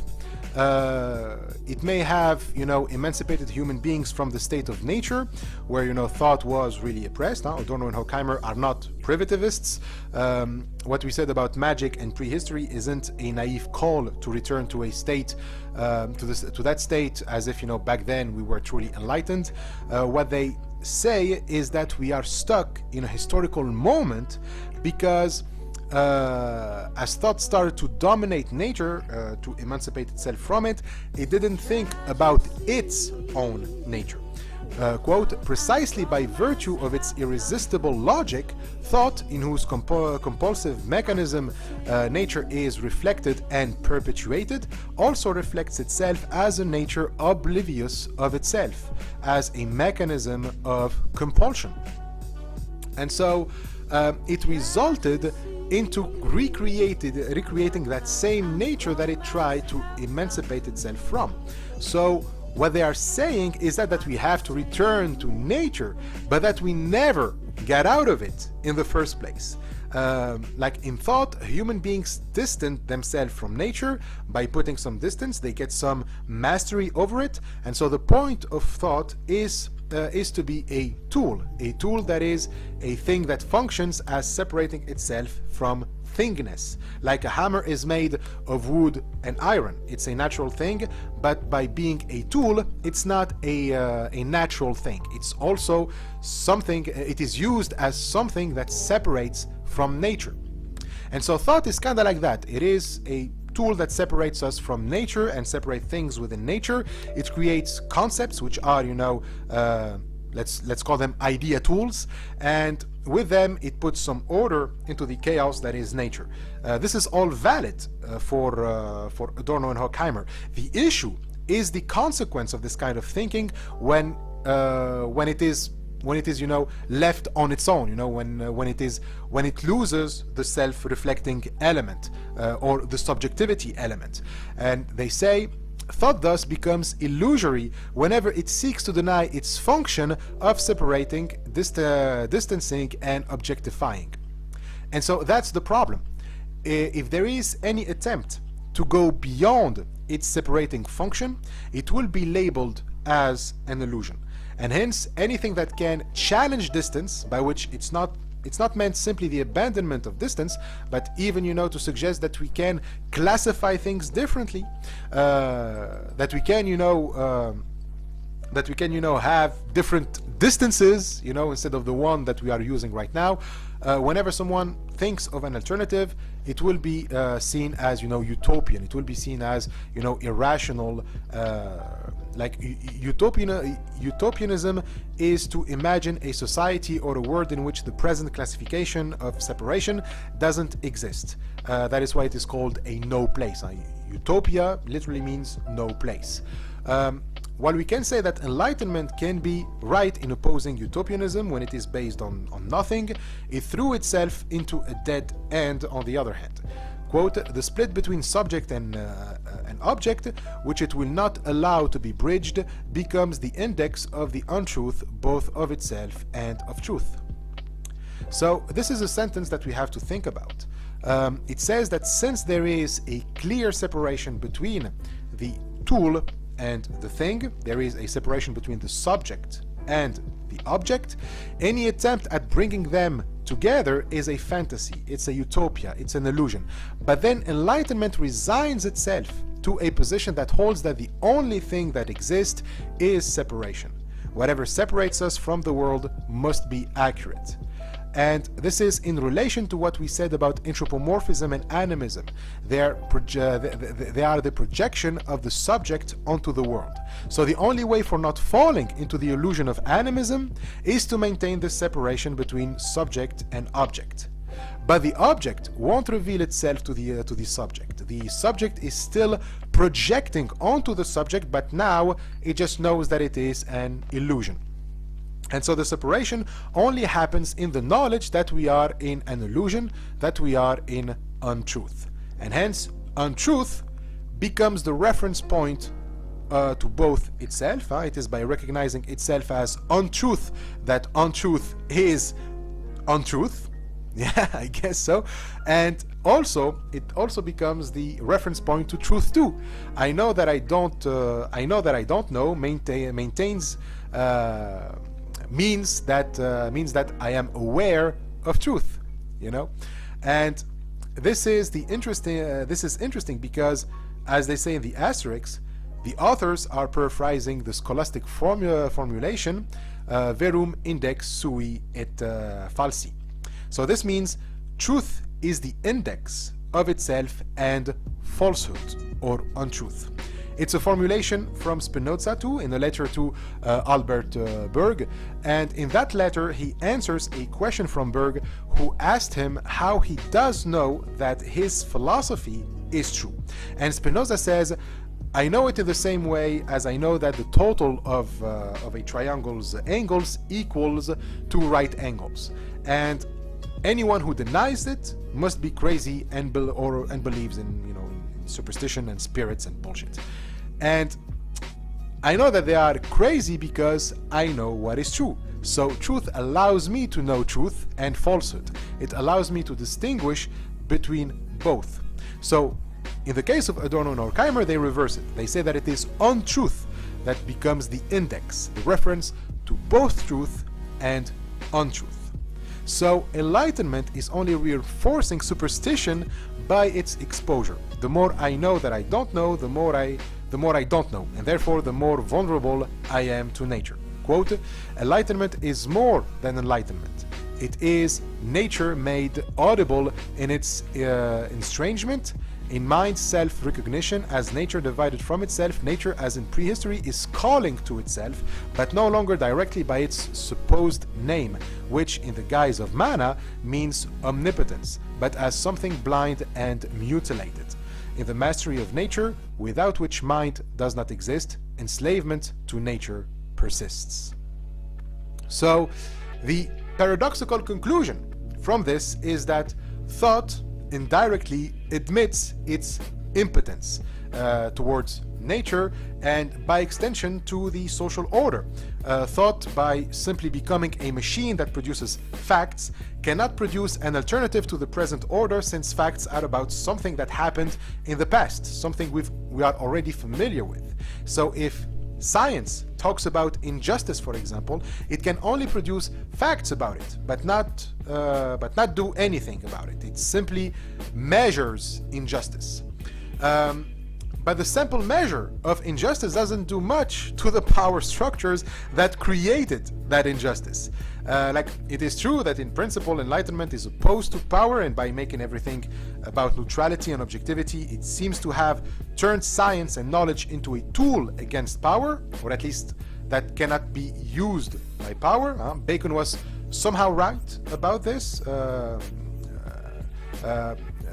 It may have, you know, emancipated human beings from the state of nature, where, you know, thought was really oppressed. Now, Adorno and Horkheimer are not primitivists. What we said about magic and prehistory isn't a naive call to return to a state, to that state, as if, you know, back then we were truly enlightened. What they say is that we are stuck in a historical moment because as thought started to dominate nature, to emancipate itself from it, it didn't think about its own nature. Quote, precisely by virtue of its irresistible logic, thought, in whose compulsive mechanism nature is reflected and perpetuated, also reflects itself as a nature oblivious of itself, as a mechanism of compulsion. And so it resulted into recreating that same nature that it tried to emancipate itself from. So what they are saying is that we have to return to nature, but that we never get out of it in the first place. Like in thought, human beings distance themselves from nature. By putting some distance, they get some mastery over it, and so the point of thought is to be a tool that is a thing that functions as separating itself from thingness. Like a hammer is made of wood and iron. It's a natural thing, but by being a tool, it's not a natural thing. It's also something, it is used as something that separates from nature. And so thought is kind of like that. It is a tool that separates us from nature and separate things within nature. It creates concepts which are, you know, let's call them idea tools, and with them it puts some order into the chaos that is nature. This is all valid for Adorno and Horkheimer. The issue is the consequence of this kind of thinking when it is, you know, left on its own, you know, when it loses the self-reflecting element or the subjectivity element. And they say thought thus becomes illusory whenever it seeks to deny its function of separating, distancing and objectifying. And so that's the problem. If there is any attempt to go beyond its separating function, it will be labeled as an illusion. And hence, anything that can challenge distance, by which it's not meant simply the abandonment of distance, but even, you know, to suggest that we can classify things differently, that we can, you know, that we can, have different distances, instead of the one that we are using right now. Whenever someone thinks of an alternative, it will be seen as, utopian. It will be seen as, irrational. Like utopianism is to imagine a society or a world in which the present classification of separation doesn't exist. That is why it is called a no place. Utopia literally means no place. While we can say that enlightenment can be right in opposing utopianism when it is based on nothing, it threw itself into a dead end on the other hand. Quote, the split between subject and object, which it will not allow to be bridged, becomes the index of the untruth both of itself and of truth. So this is a sentence that we have to think about. It says that since there is a clear separation between the tool and the thing, there is a separation between the subject and the object, any attempt at bringing them together is a fantasy, it's a utopia, it's an illusion. But then enlightenment resigns itself to a position that holds that the only thing that exists is separation. Whatever separates us from the world must be accurate. And this is in relation to what we said about anthropomorphism and animism. They are the projection of the subject onto the world. So the only way for not falling into the illusion of animism is to maintain the separation between subject and object. But the object won't reveal itself to the subject. The subject is still projecting onto the subject, but now it just knows that it is an illusion. And so the separation only happens in the knowledge that we are in an illusion, that we are in untruth. And hence, untruth becomes the reference point to both itself. It is by recognizing itself as untruth that untruth is untruth. Yeah, I guess so. And also, it also becomes the reference point to truth too. I know that I don't know maintains means that I am aware of truth, and this is interesting because, as they say in the asterisks, the authors are paraphrasing the scholastic formulation verum index sui et falsi. So this means truth is the index of itself and falsehood or untruth. It's a formulation from Spinoza too, in a letter to Albert Berg, and in that letter he answers a question from Berg, who asked him how he does know that his philosophy is true. And Spinoza says, I know it in the same way as I know that the total of a triangle's angles equals 2 right angles. And anyone who denies it must be crazy and believes in superstition and spirits and bullshit. And I know that they are crazy because I know what is true. So truth allows me to know truth and falsehood. It allows me to distinguish between both. So in the case of Adorno and Horkheimer, they reverse it. They say that it is untruth that becomes the index, the reference to both truth and untruth. So enlightenment is only reinforcing superstition by its exposure. The more I know that I don't know, the more I don't know, and therefore the more vulnerable I am to nature. Quote, enlightenment is more than enlightenment. It is nature made audible in its estrangement, in mind's self-recognition. As nature divided from itself, nature as in prehistory is calling to itself, but no longer directly by its supposed name, which in the guise of mana means omnipotence, but as something blind and mutilated. In the mastery of nature, without which mind does not exist, enslavement to nature persists. So, the paradoxical conclusion from this is that thought indirectly admits its impotence towards nature and by extension to the social order. Thought, by simply becoming a machine that produces facts, cannot produce an alternative to the present order, since facts are about something that happened in the past, something we are already familiar with. So if science talks about injustice, for example, it can only produce facts about it, but not do anything about it. It simply measures injustice. But the simple measure of injustice doesn't do much to the power structures that created that injustice. Like, it is true that in principle Enlightenment is opposed to power, and by making everything about neutrality and objectivity, it seems to have turned science and knowledge into a tool against power, or at least that cannot be used by power. Bacon was somehow right about this.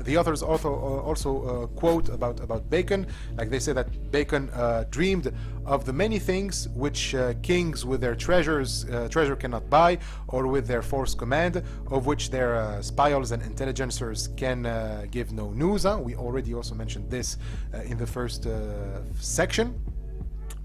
The authors also quote about Bacon, like they say that Bacon dreamed of the many things which kings with their treasure cannot buy, or with their force command, of which their spies and intelligencers can give no news. We already also mentioned this in the first section.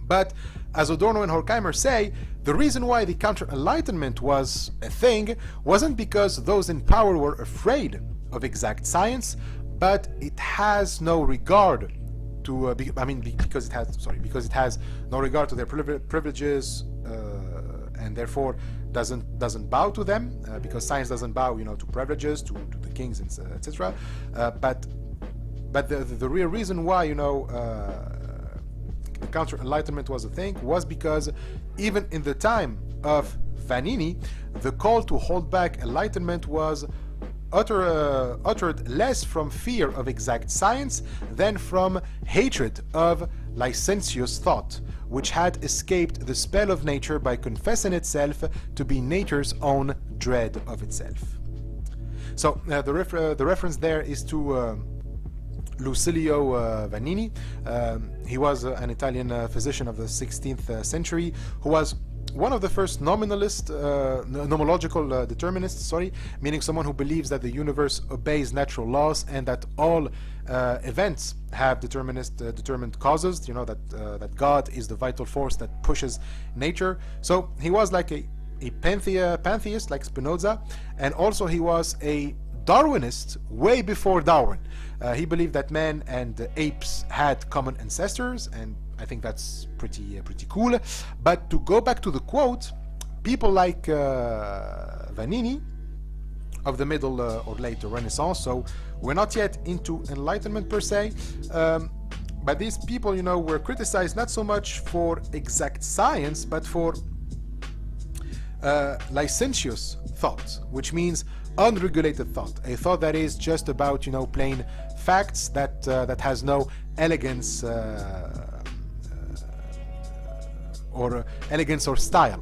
But as Adorno and Horkheimer say, the reason why the counter-enlightenment was a thing wasn't because those in power were afraid of exact science, but it has no regard to because it has no regard to their privileges, and therefore doesn't bow to them, because science doesn't bow to privileges, to the kings, etc. But the real reason why counter-enlightenment was a thing was because even in the time of Vanini, the call to hold back enlightenment was uttered less from fear of exact science than from hatred of licentious thought, which had escaped the spell of nature by confessing itself to be nature's own dread of itself. So the reference there is to Lucilio Vanini. He was an Italian physician of the 16th century who was one of the first nomological determinists, meaning someone who believes that the universe obeys natural laws and that all events have determined causes, that God is the vital force that pushes nature. So he was like a pantheist like Spinoza, and also he was a Darwinist way before Darwin. He believed that man and apes had common ancestors, and I think that's pretty cool. But to go back to the quote, people like Vanini of the middle or late Renaissance, so we're not yet into enlightenment per se, but these people, were criticized not so much for exact science, but for licentious thought, which means unregulated thought, a thought that is just about plain facts, that has no elegance or style.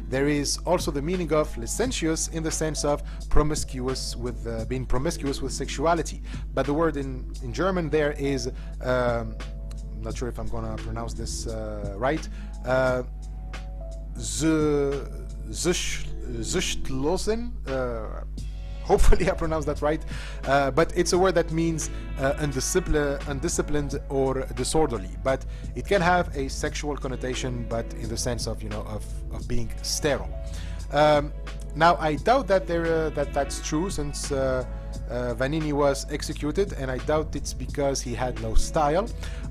There is also the meaning of licentious in the sense of promiscuous with being promiscuous with sexuality, but the word in German there is I'm not sure if I'm gonna pronounce this right, Züchtlosen, hopefully I pronounced that right, but it's a word that means undisciplined or disorderly, but it can have a sexual connotation, but in the sense of of being sterile. Now I doubt that that's true, since Vanini was executed, and I doubt it's because he had no style.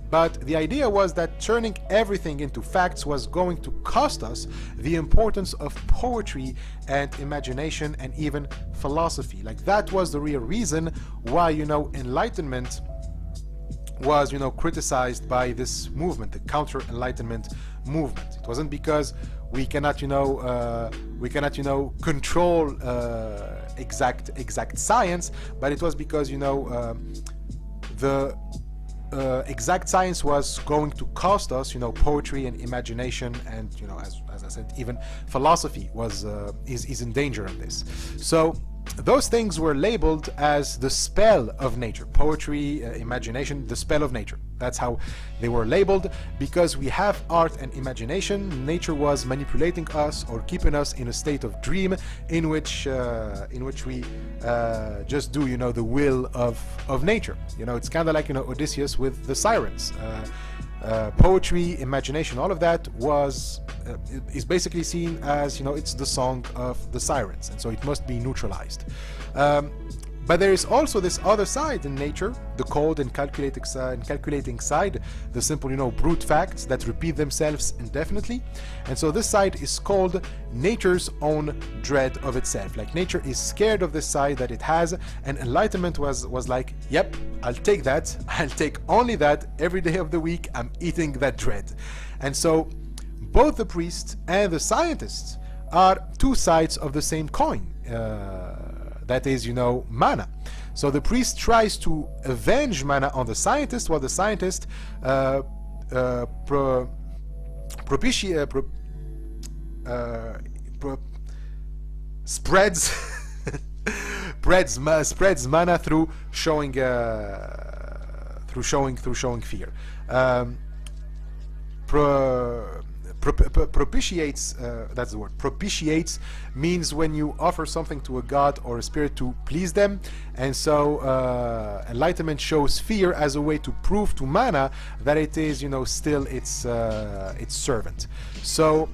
But the idea was that turning everything into facts was going to cost us the importance of poetry and imagination and even philosophy. Like, that was the real reason why, Enlightenment was, criticized by this movement, the counter-Enlightenment movement. It wasn't because we cannot, control exact science, but it was because, the exact science was going to cost us, poetry and imagination, and as I said, even philosophy is in danger of this. So those things were labeled as the spell of nature. Poetry, imagination, the spell of nature. That's how they were labeled, because we have art and imagination. Nature was manipulating us or keeping us in a state of dream in which we just do, the will of nature. It's kind of like, Odysseus with the Sirens. Poetry, imagination, all of that is basically seen as, it's the song of the Sirens, and so it must be neutralized. But there is also this other side in nature, the cold and calculating side, the simple, brute facts that repeat themselves indefinitely. And so this side is called nature's own dread of itself. Like nature is scared of this side that it has, and enlightenment was like, yep, I'll take that. I'll take only that every day of the week. I'm eating that dread. And so both the priest and the scientist are two sides of the same coin. That is, mana. So the priest tries to avenge mana on the scientist, while the scientist spreads mana through showing fear. Propitiates, that's the word. Propitiates means when you offer something to a god or a spirit to please them, and so enlightenment shows fear as a way to prove to mana that it is, still its servant. So,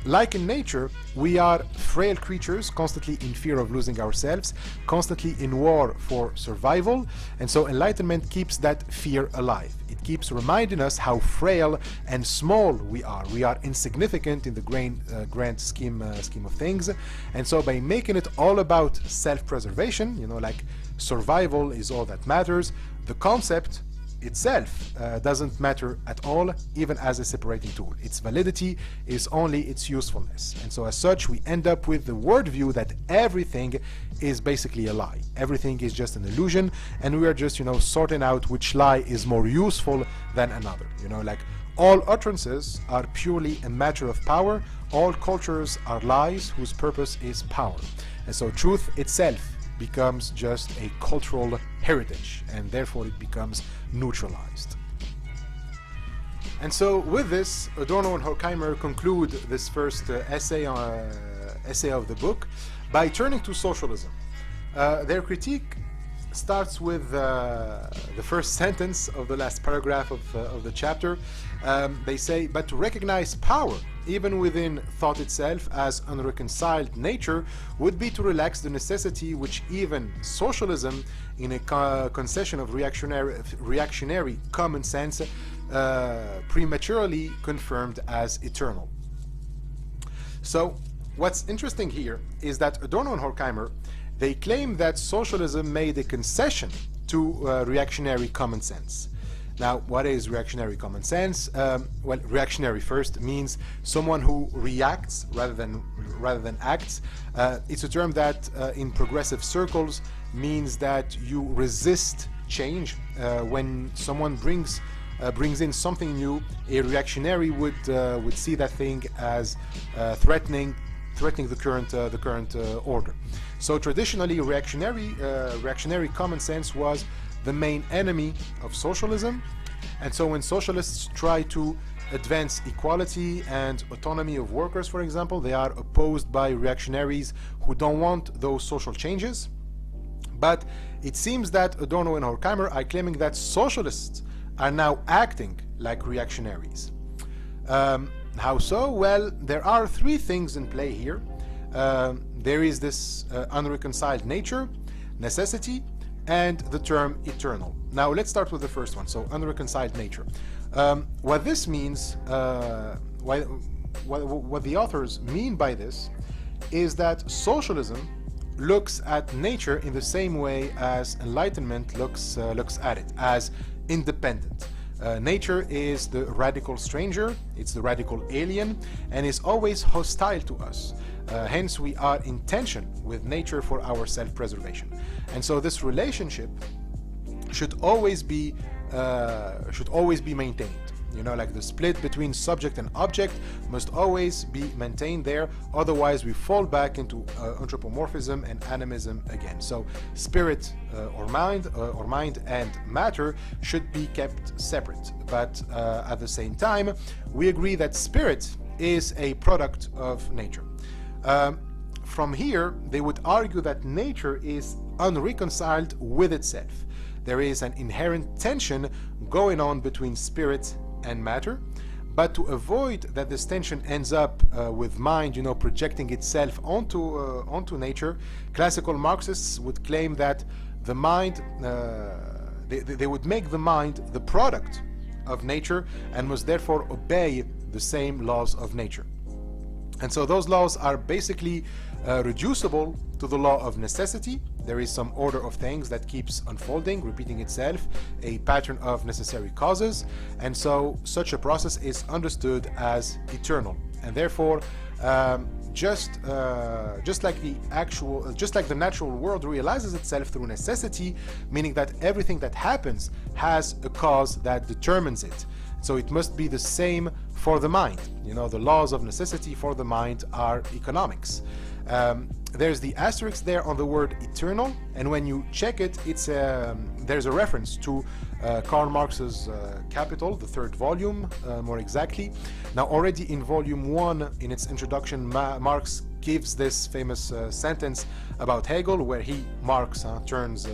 like in nature, we are frail creatures, constantly in fear of losing ourselves, constantly in war for survival, and so enlightenment keeps that fear alive. It keeps reminding us how frail and small we are. We are insignificant in the grand scheme of things, and so by making it all about self-preservation, like survival is all that matters, the concept itself doesn't matter at all, even as a separating tool. Its validity is only its usefulness. And so as such, we end up with the worldview that everything is basically a lie. Everything is just an illusion, and we are just, sorting out which lie is more useful than another. Like all utterances are purely a matter of power. All cultures are lies whose purpose is power. And so truth itself becomes just a cultural heritage, and therefore it becomes neutralized. And so with this, Adorno and Horkheimer conclude this first essay of the book by turning to socialism. Their critique starts with the first sentence of the last paragraph of the chapter. They say, but to recognize power, even within thought itself, as unreconciled nature, would be to relax the necessity which even socialism, in a concession of reactionary common sense, prematurely confirmed as eternal. So, what's interesting here is that Adorno and Horkheimer, they claim that socialism made a concession to reactionary common sense. Now, what is reactionary common sense? Well, reactionary first means someone who reacts rather than acts. It's a term that in progressive circles means that you resist change. When someone brings in something new, a reactionary would see that thing as threatening the current order. So traditionally, reactionary common sense was the main enemy of socialism, and so when socialists try to advance equality and autonomy of workers, for example, they are opposed by reactionaries who don't want those social changes. But it seems that Adorno and Horkheimer are claiming that socialists are now acting like reactionaries. How so? Well, there are three things in play here. There is this unreconciled nature, necessity, and the term eternal. Now let's start with the first one, so unreconciled nature. What this means, what the authors mean by this, is that socialism looks at nature in the same way as enlightenment looks at it, as independent. Nature is the radical stranger, it's the radical alien, and is always hostile to us. Hence, we are in tension with nature for our self-preservation. And so this relationship should always be maintained. Like the split between subject and object must always be maintained there. Otherwise, we fall back into anthropomorphism and animism again. So spirit or mind and matter should be kept separate. But at the same time, we agree that spirit is a product of nature. From here, they would argue that nature is unreconciled with itself. There is an inherent tension going on between spirit and matter, but to avoid that this tension ends up with mind, projecting itself onto nature, classical Marxists would claim that the mind, they would make the mind the product of nature and must therefore obey the same laws of nature. And so those laws are basically reducible to the law of necessity. There is some order of things that keeps unfolding, repeating itself, a pattern of necessary causes, and so such a process is understood as eternal. And therefore, just like the natural world realizes itself through necessity, meaning that everything that happens has a cause that determines it. So it must be the same for the mind. You know, the laws of necessity for the mind are economics. There's the asterisk there on the word eternal, and when you check it, there's a reference to Karl Marx's Capital, the third volume, more exactly. Now, already in volume 1, in its introduction, Marx gives this famous sentence about Hegel, where Marx turns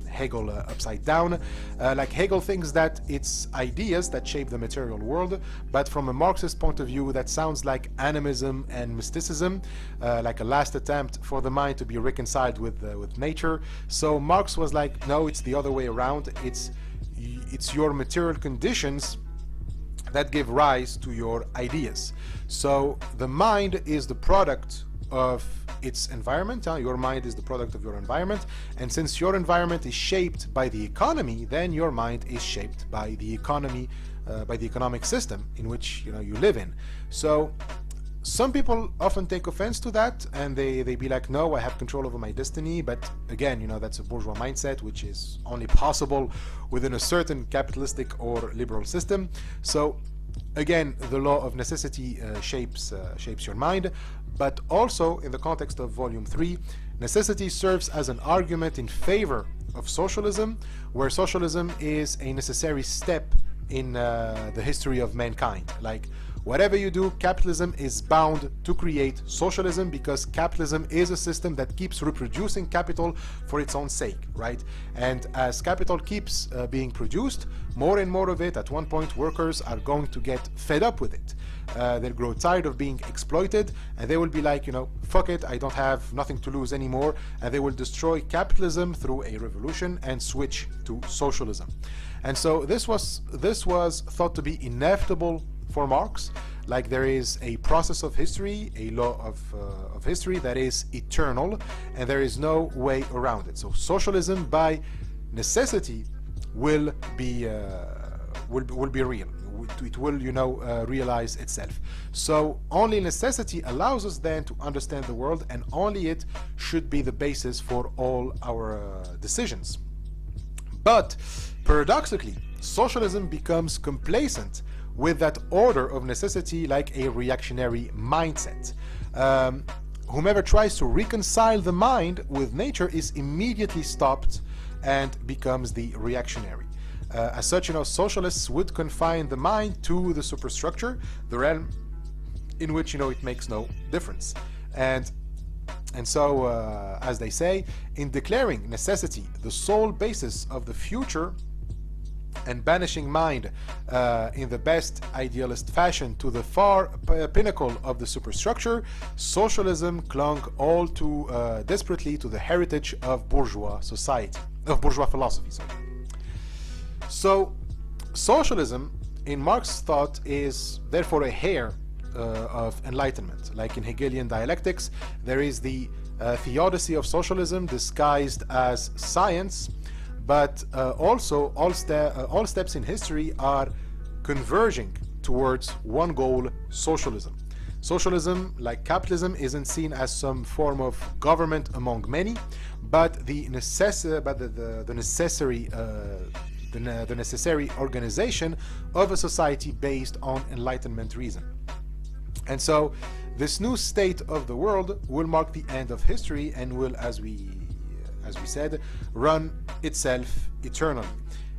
Hegel upside down. Like Hegel thinks that it's ideas that shape the material world, but from a Marxist point of view, that sounds like animism and mysticism, like a last attempt for the mind to be reconciled with nature. So Marx was like, no, it's the other way around. It's your material conditions that give rise to your ideas. So the mind is the product of its environment. Your mind is the product of your environment, and since your environment is shaped by the economy, then your mind is shaped by the economy, by the economic system in which you live in. So some people often take offense to that, and they be like, no, I have control over my destiny. But again, that's a bourgeois mindset, which is only possible within a certain capitalistic or liberal system. So again, the law of necessity shapes your mind, but also in the context of volume 3, necessity serves as an argument in favor of socialism, where socialism is a necessary step in the history of mankind. Like, whatever you do, capitalism is bound to create socialism, because capitalism is a system that keeps reproducing capital for its own sake, right? And as capital keeps being produced, more and more of it, at one point, workers are going to get fed up with it. They'll grow tired of being exploited, and they will be like, fuck it, I don't have nothing to lose anymore, and they will destroy capitalism through a revolution and switch to socialism. And so this was thought to be inevitable for Marx. Like, there is a process of history, a law of history that is eternal, and there is no way around it. So socialism, by necessity, will be real. It will, realize itself. So only necessity allows us then to understand the world, and only it should be the basis for all our decisions. But paradoxically, socialism becomes complacent with that order of necessity, like a reactionary mindset. Whomever tries to reconcile the mind with nature is immediately stopped and becomes the reactionary. As such, socialists would confine the mind to the superstructure, the realm in which, it makes no difference. And so, as they say, in declaring necessity the sole basis of the future, and banishing mind in the best idealist fashion to the far pinnacle of the superstructure, socialism clung all too desperately to the heritage of bourgeois society, of bourgeois philosophy. So socialism, in Marx's thought, is therefore a heir of enlightenment. Like in Hegelian dialectics, there is the theodicy of socialism disguised as science, but also all steps in history are converging towards one goal: socialism. Socialism, like capitalism, isn't seen as some form of government among many, but the necessary organization of a society based on Enlightenment reason. And so this new state of the world will mark the end of history and will, as we said, run itself eternally.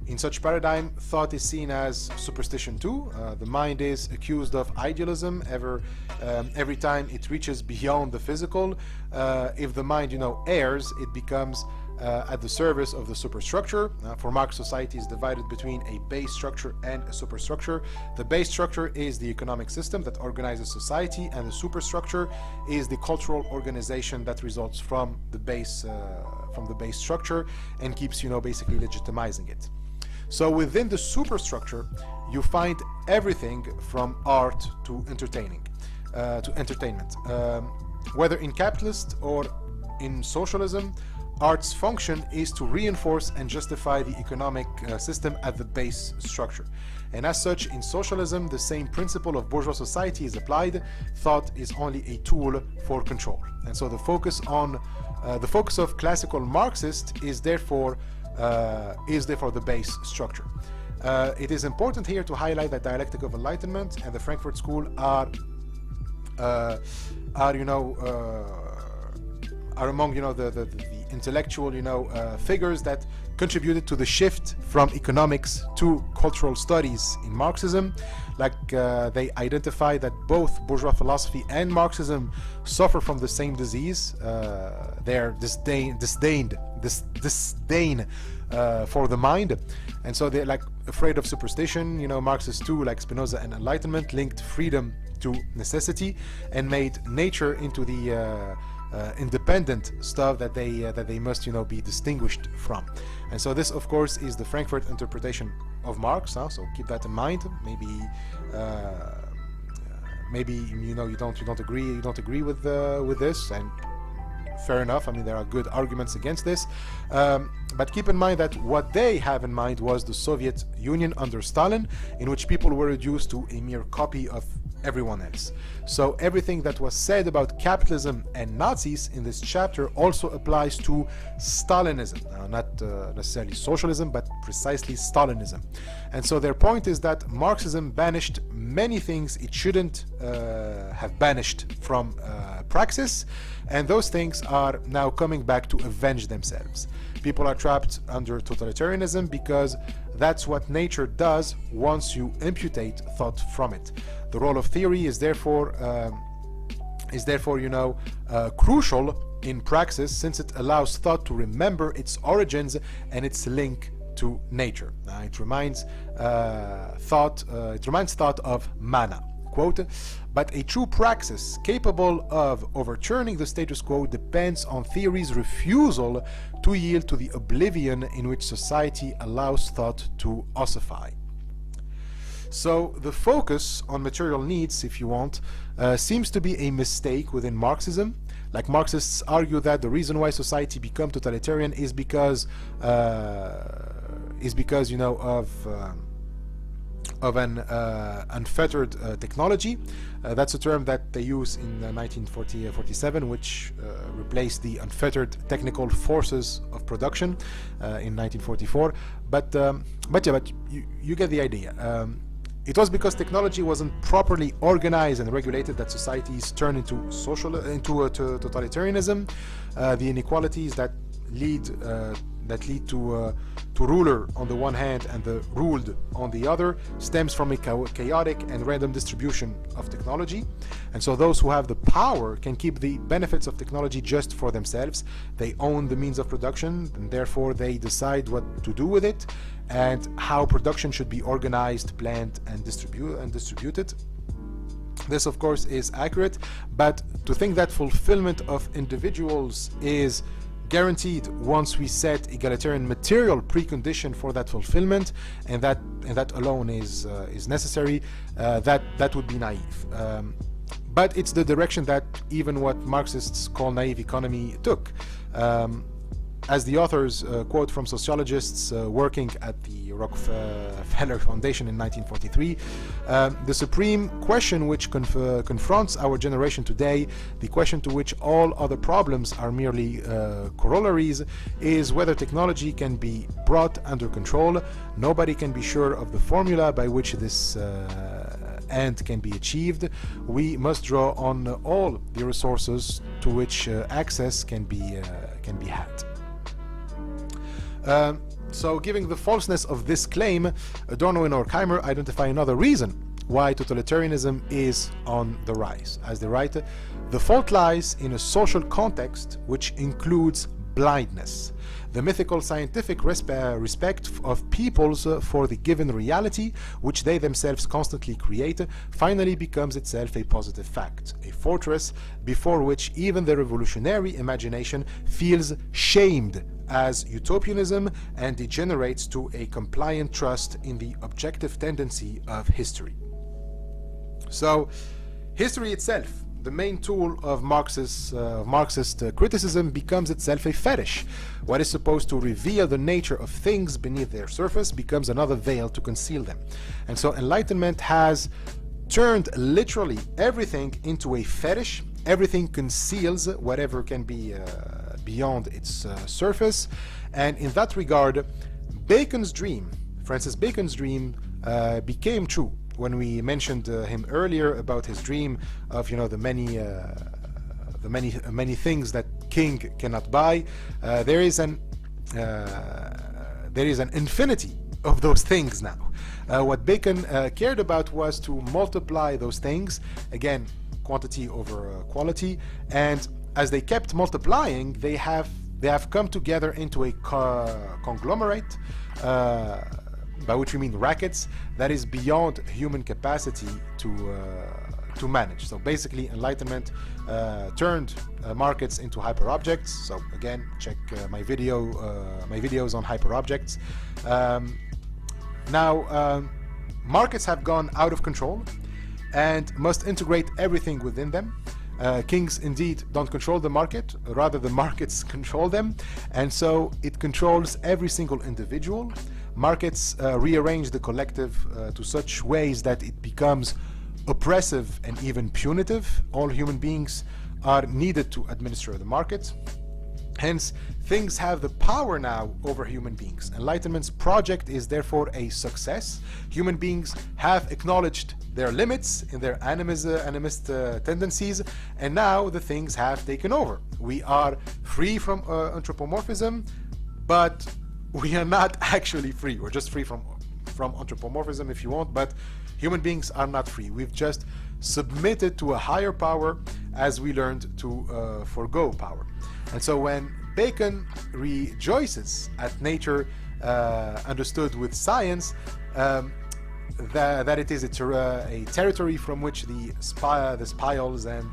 In such paradigm, thought is seen as superstition too. The mind is accused of idealism every time it reaches beyond the physical. If the mind, errs, it becomes at the service of the superstructure. For Marx, society is divided between a base structure and a superstructure. The base structure is the economic system that organizes society, and the superstructure is the cultural organization that results from the base structure and keeps, basically legitimizing it. So within the superstructure, you find everything from art to entertainment. Whether in capitalist or in socialism, art's function is to reinforce and justify the economic system at the base structure. And as such, in socialism, the same principle of bourgeois society is applied. Thought is only a tool for control. And so the focus of classical Marxists is therefore the base structure. It is important here to highlight that Dialectic of Enlightenment and the Frankfurt School are among the intellectual figures that contributed to the shift from economics to cultural studies in Marxism. They identify that both bourgeois philosophy and Marxism suffer from the same disease, their disdain for the mind, and so they're afraid of superstition. Marxists too, like Spinoza and Enlightenment, linked freedom to necessity and made nature into the independent stuff that they must be distinguished from. And so this, of course, is the Frankfurt interpretation of Marx. So keep that in mind. Maybe you don't agree with this, and fair enough. There are good arguments against this, but keep in mind that what they have in mind was the Soviet Union under Stalin, in which people were reduced to a mere copy of everyone else. So everything that was said about capitalism and Nazis in this chapter also applies to Stalinism. Now, not necessarily socialism, but precisely Stalinism. And so their point is that Marxism banished many things it shouldn't have banished from praxis, and those things are now coming back to avenge themselves. People are trapped under totalitarianism because that's what nature does once you imputate thought from it. The role of theory is therefore crucial in praxis, since it allows thought to remember its origins and its link to nature. It reminds thought of mana. Quote, but a true praxis capable of overturning the status quo depends on theory's refusal to yield to the oblivion in which society allows thought to ossify. So the focus on material needs, if you want, seems to be a mistake within Marxism. Like Marxists argue that the reason why society become totalitarian is because of an unfettered technology. That's a term that they use in 1947, which replaced the unfettered technical forces of production in 1944. But you get the idea. It was because technology wasn't properly organized and regulated that societies turned into totalitarianism. The inequalities that lead to ruler on the one hand and the ruled on the other stems from a chaotic and random distribution of technology. And so those who have the power can keep the benefits of technology just for themselves. They own the means of production, and therefore they decide what to do with it and how production should be organized, planned, and distributed. This, of course, is accurate, but to think that fulfillment of individuals is guaranteed once we set egalitarian material precondition for that fulfillment, and that alone is necessary, that would be naive. But it's the direction that even what Marxists call naive economy took. As the authors quote from sociologists working at the Rockefeller Foundation in 1943, the supreme question which confronts our generation today, the question to which all other problems are merely corollaries, is whether technology can be brought under control. Nobody can be sure of the formula by which this end can be achieved. We must draw on all the resources to which access can be had. So, giving the falseness of this claim, Adorno and Horkheimer identify another reason why totalitarianism is on the rise. As they write, the fault lies in a social context which includes blindness. The mythical scientific respect of peoples for the given reality, which they themselves constantly create, finally becomes itself a positive fact, a fortress before which even the revolutionary imagination feels shamed as utopianism and degenerates to a compliant trust in the objective tendency of history. So, history itself, the main tool of Marxist criticism, becomes itself a fetish. What is supposed to reveal the nature of things beneath their surface becomes another veil to conceal them. And so Enlightenment has turned literally everything into a fetish. Everything conceals whatever can be beyond its surface. And in that regard, Bacon's dream, Francis Bacon's dream, became true. When we mentioned him earlier about his dream of, you know, the many things that king cannot buy, there is an infinity of those things now. What Bacon cared about was to multiply those things, again, quantity over quality, and as they kept multiplying, they have come together into a conglomerate, by which we mean rackets, that is beyond human capacity to manage. So basically, Enlightenment turned markets into hyperobjects. So again, check my videos on hyperobjects. Now, markets have gone out of control and must integrate everything within them. Kings indeed don't control the market, rather the markets control them, and so it controls every single individual. Markets rearrange the collective to such ways that it becomes oppressive and even punitive. All human beings are needed to administer the market. Hence, things have the power now over human beings. Enlightenment's project is therefore a success. Human beings have acknowledged their limits in their animist tendencies, and now the things have taken over. We are free from anthropomorphism, but we are not actually free. We're just free from anthropomorphism, if you want, but human beings are not free. We've just submitted to a higher power as we learned to forgo power. And so when Bacon rejoices at nature understood with science, that it is a territory from which the spials and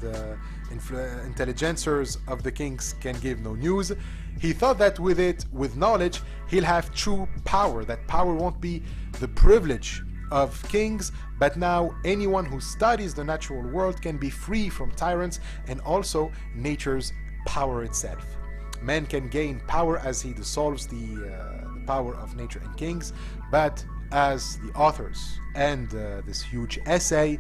intelligencers of the kings can give no news, he thought that with knowledge, he'll have true power. That power won't be the privilege of kings, but now anyone who studies the natural world can be free from tyrants and also nature's power itself. Man can gain power as he dissolves the power of nature and kings, but as the authors end this huge essay,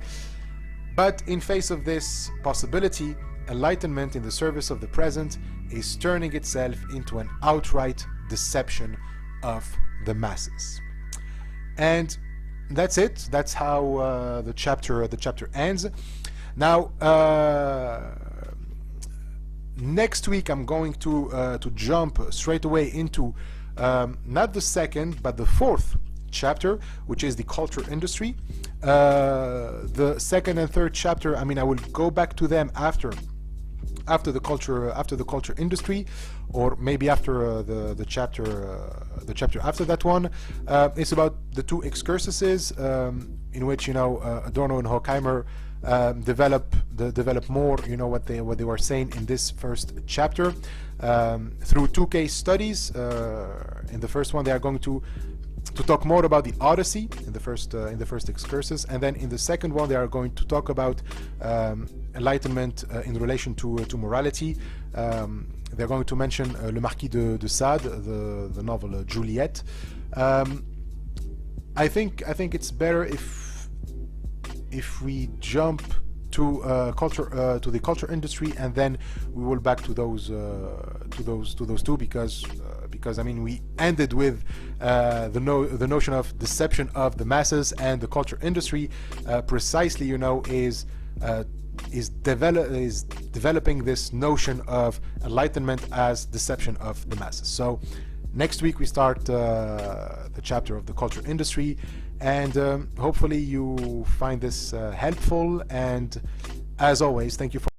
but in face of this possibility, Enlightenment in the service of the present is turning itself into an outright deception of the masses. And that's it. That's how the chapter ends. Now, next week I'm going to jump straight away into not the second but the fourth chapter, which is the culture industry. The second and third chapter, I mean, I will go back to them after the culture industry, or maybe after the chapter after that one. It's about the two excursuses in which, you know, Adorno and Horkheimer develop more, you know, what they were saying in this first chapter through two case studies. In the first one, they are going to talk more about the Odyssey in the first excursus, and then in the second one they are going to talk about Enlightenment in relation to morality. They're going to mention Le Marquis de Sade, the novel Juliet. I think it's better if we jump to the culture industry, and then we will back to those two, because I mean, we ended with the notion of deception of the masses, and the culture industry precisely, you know, is developing this notion of Enlightenment as deception of the masses. So next week we start the chapter of the culture industry, and hopefully you find this helpful, and as always, thank you for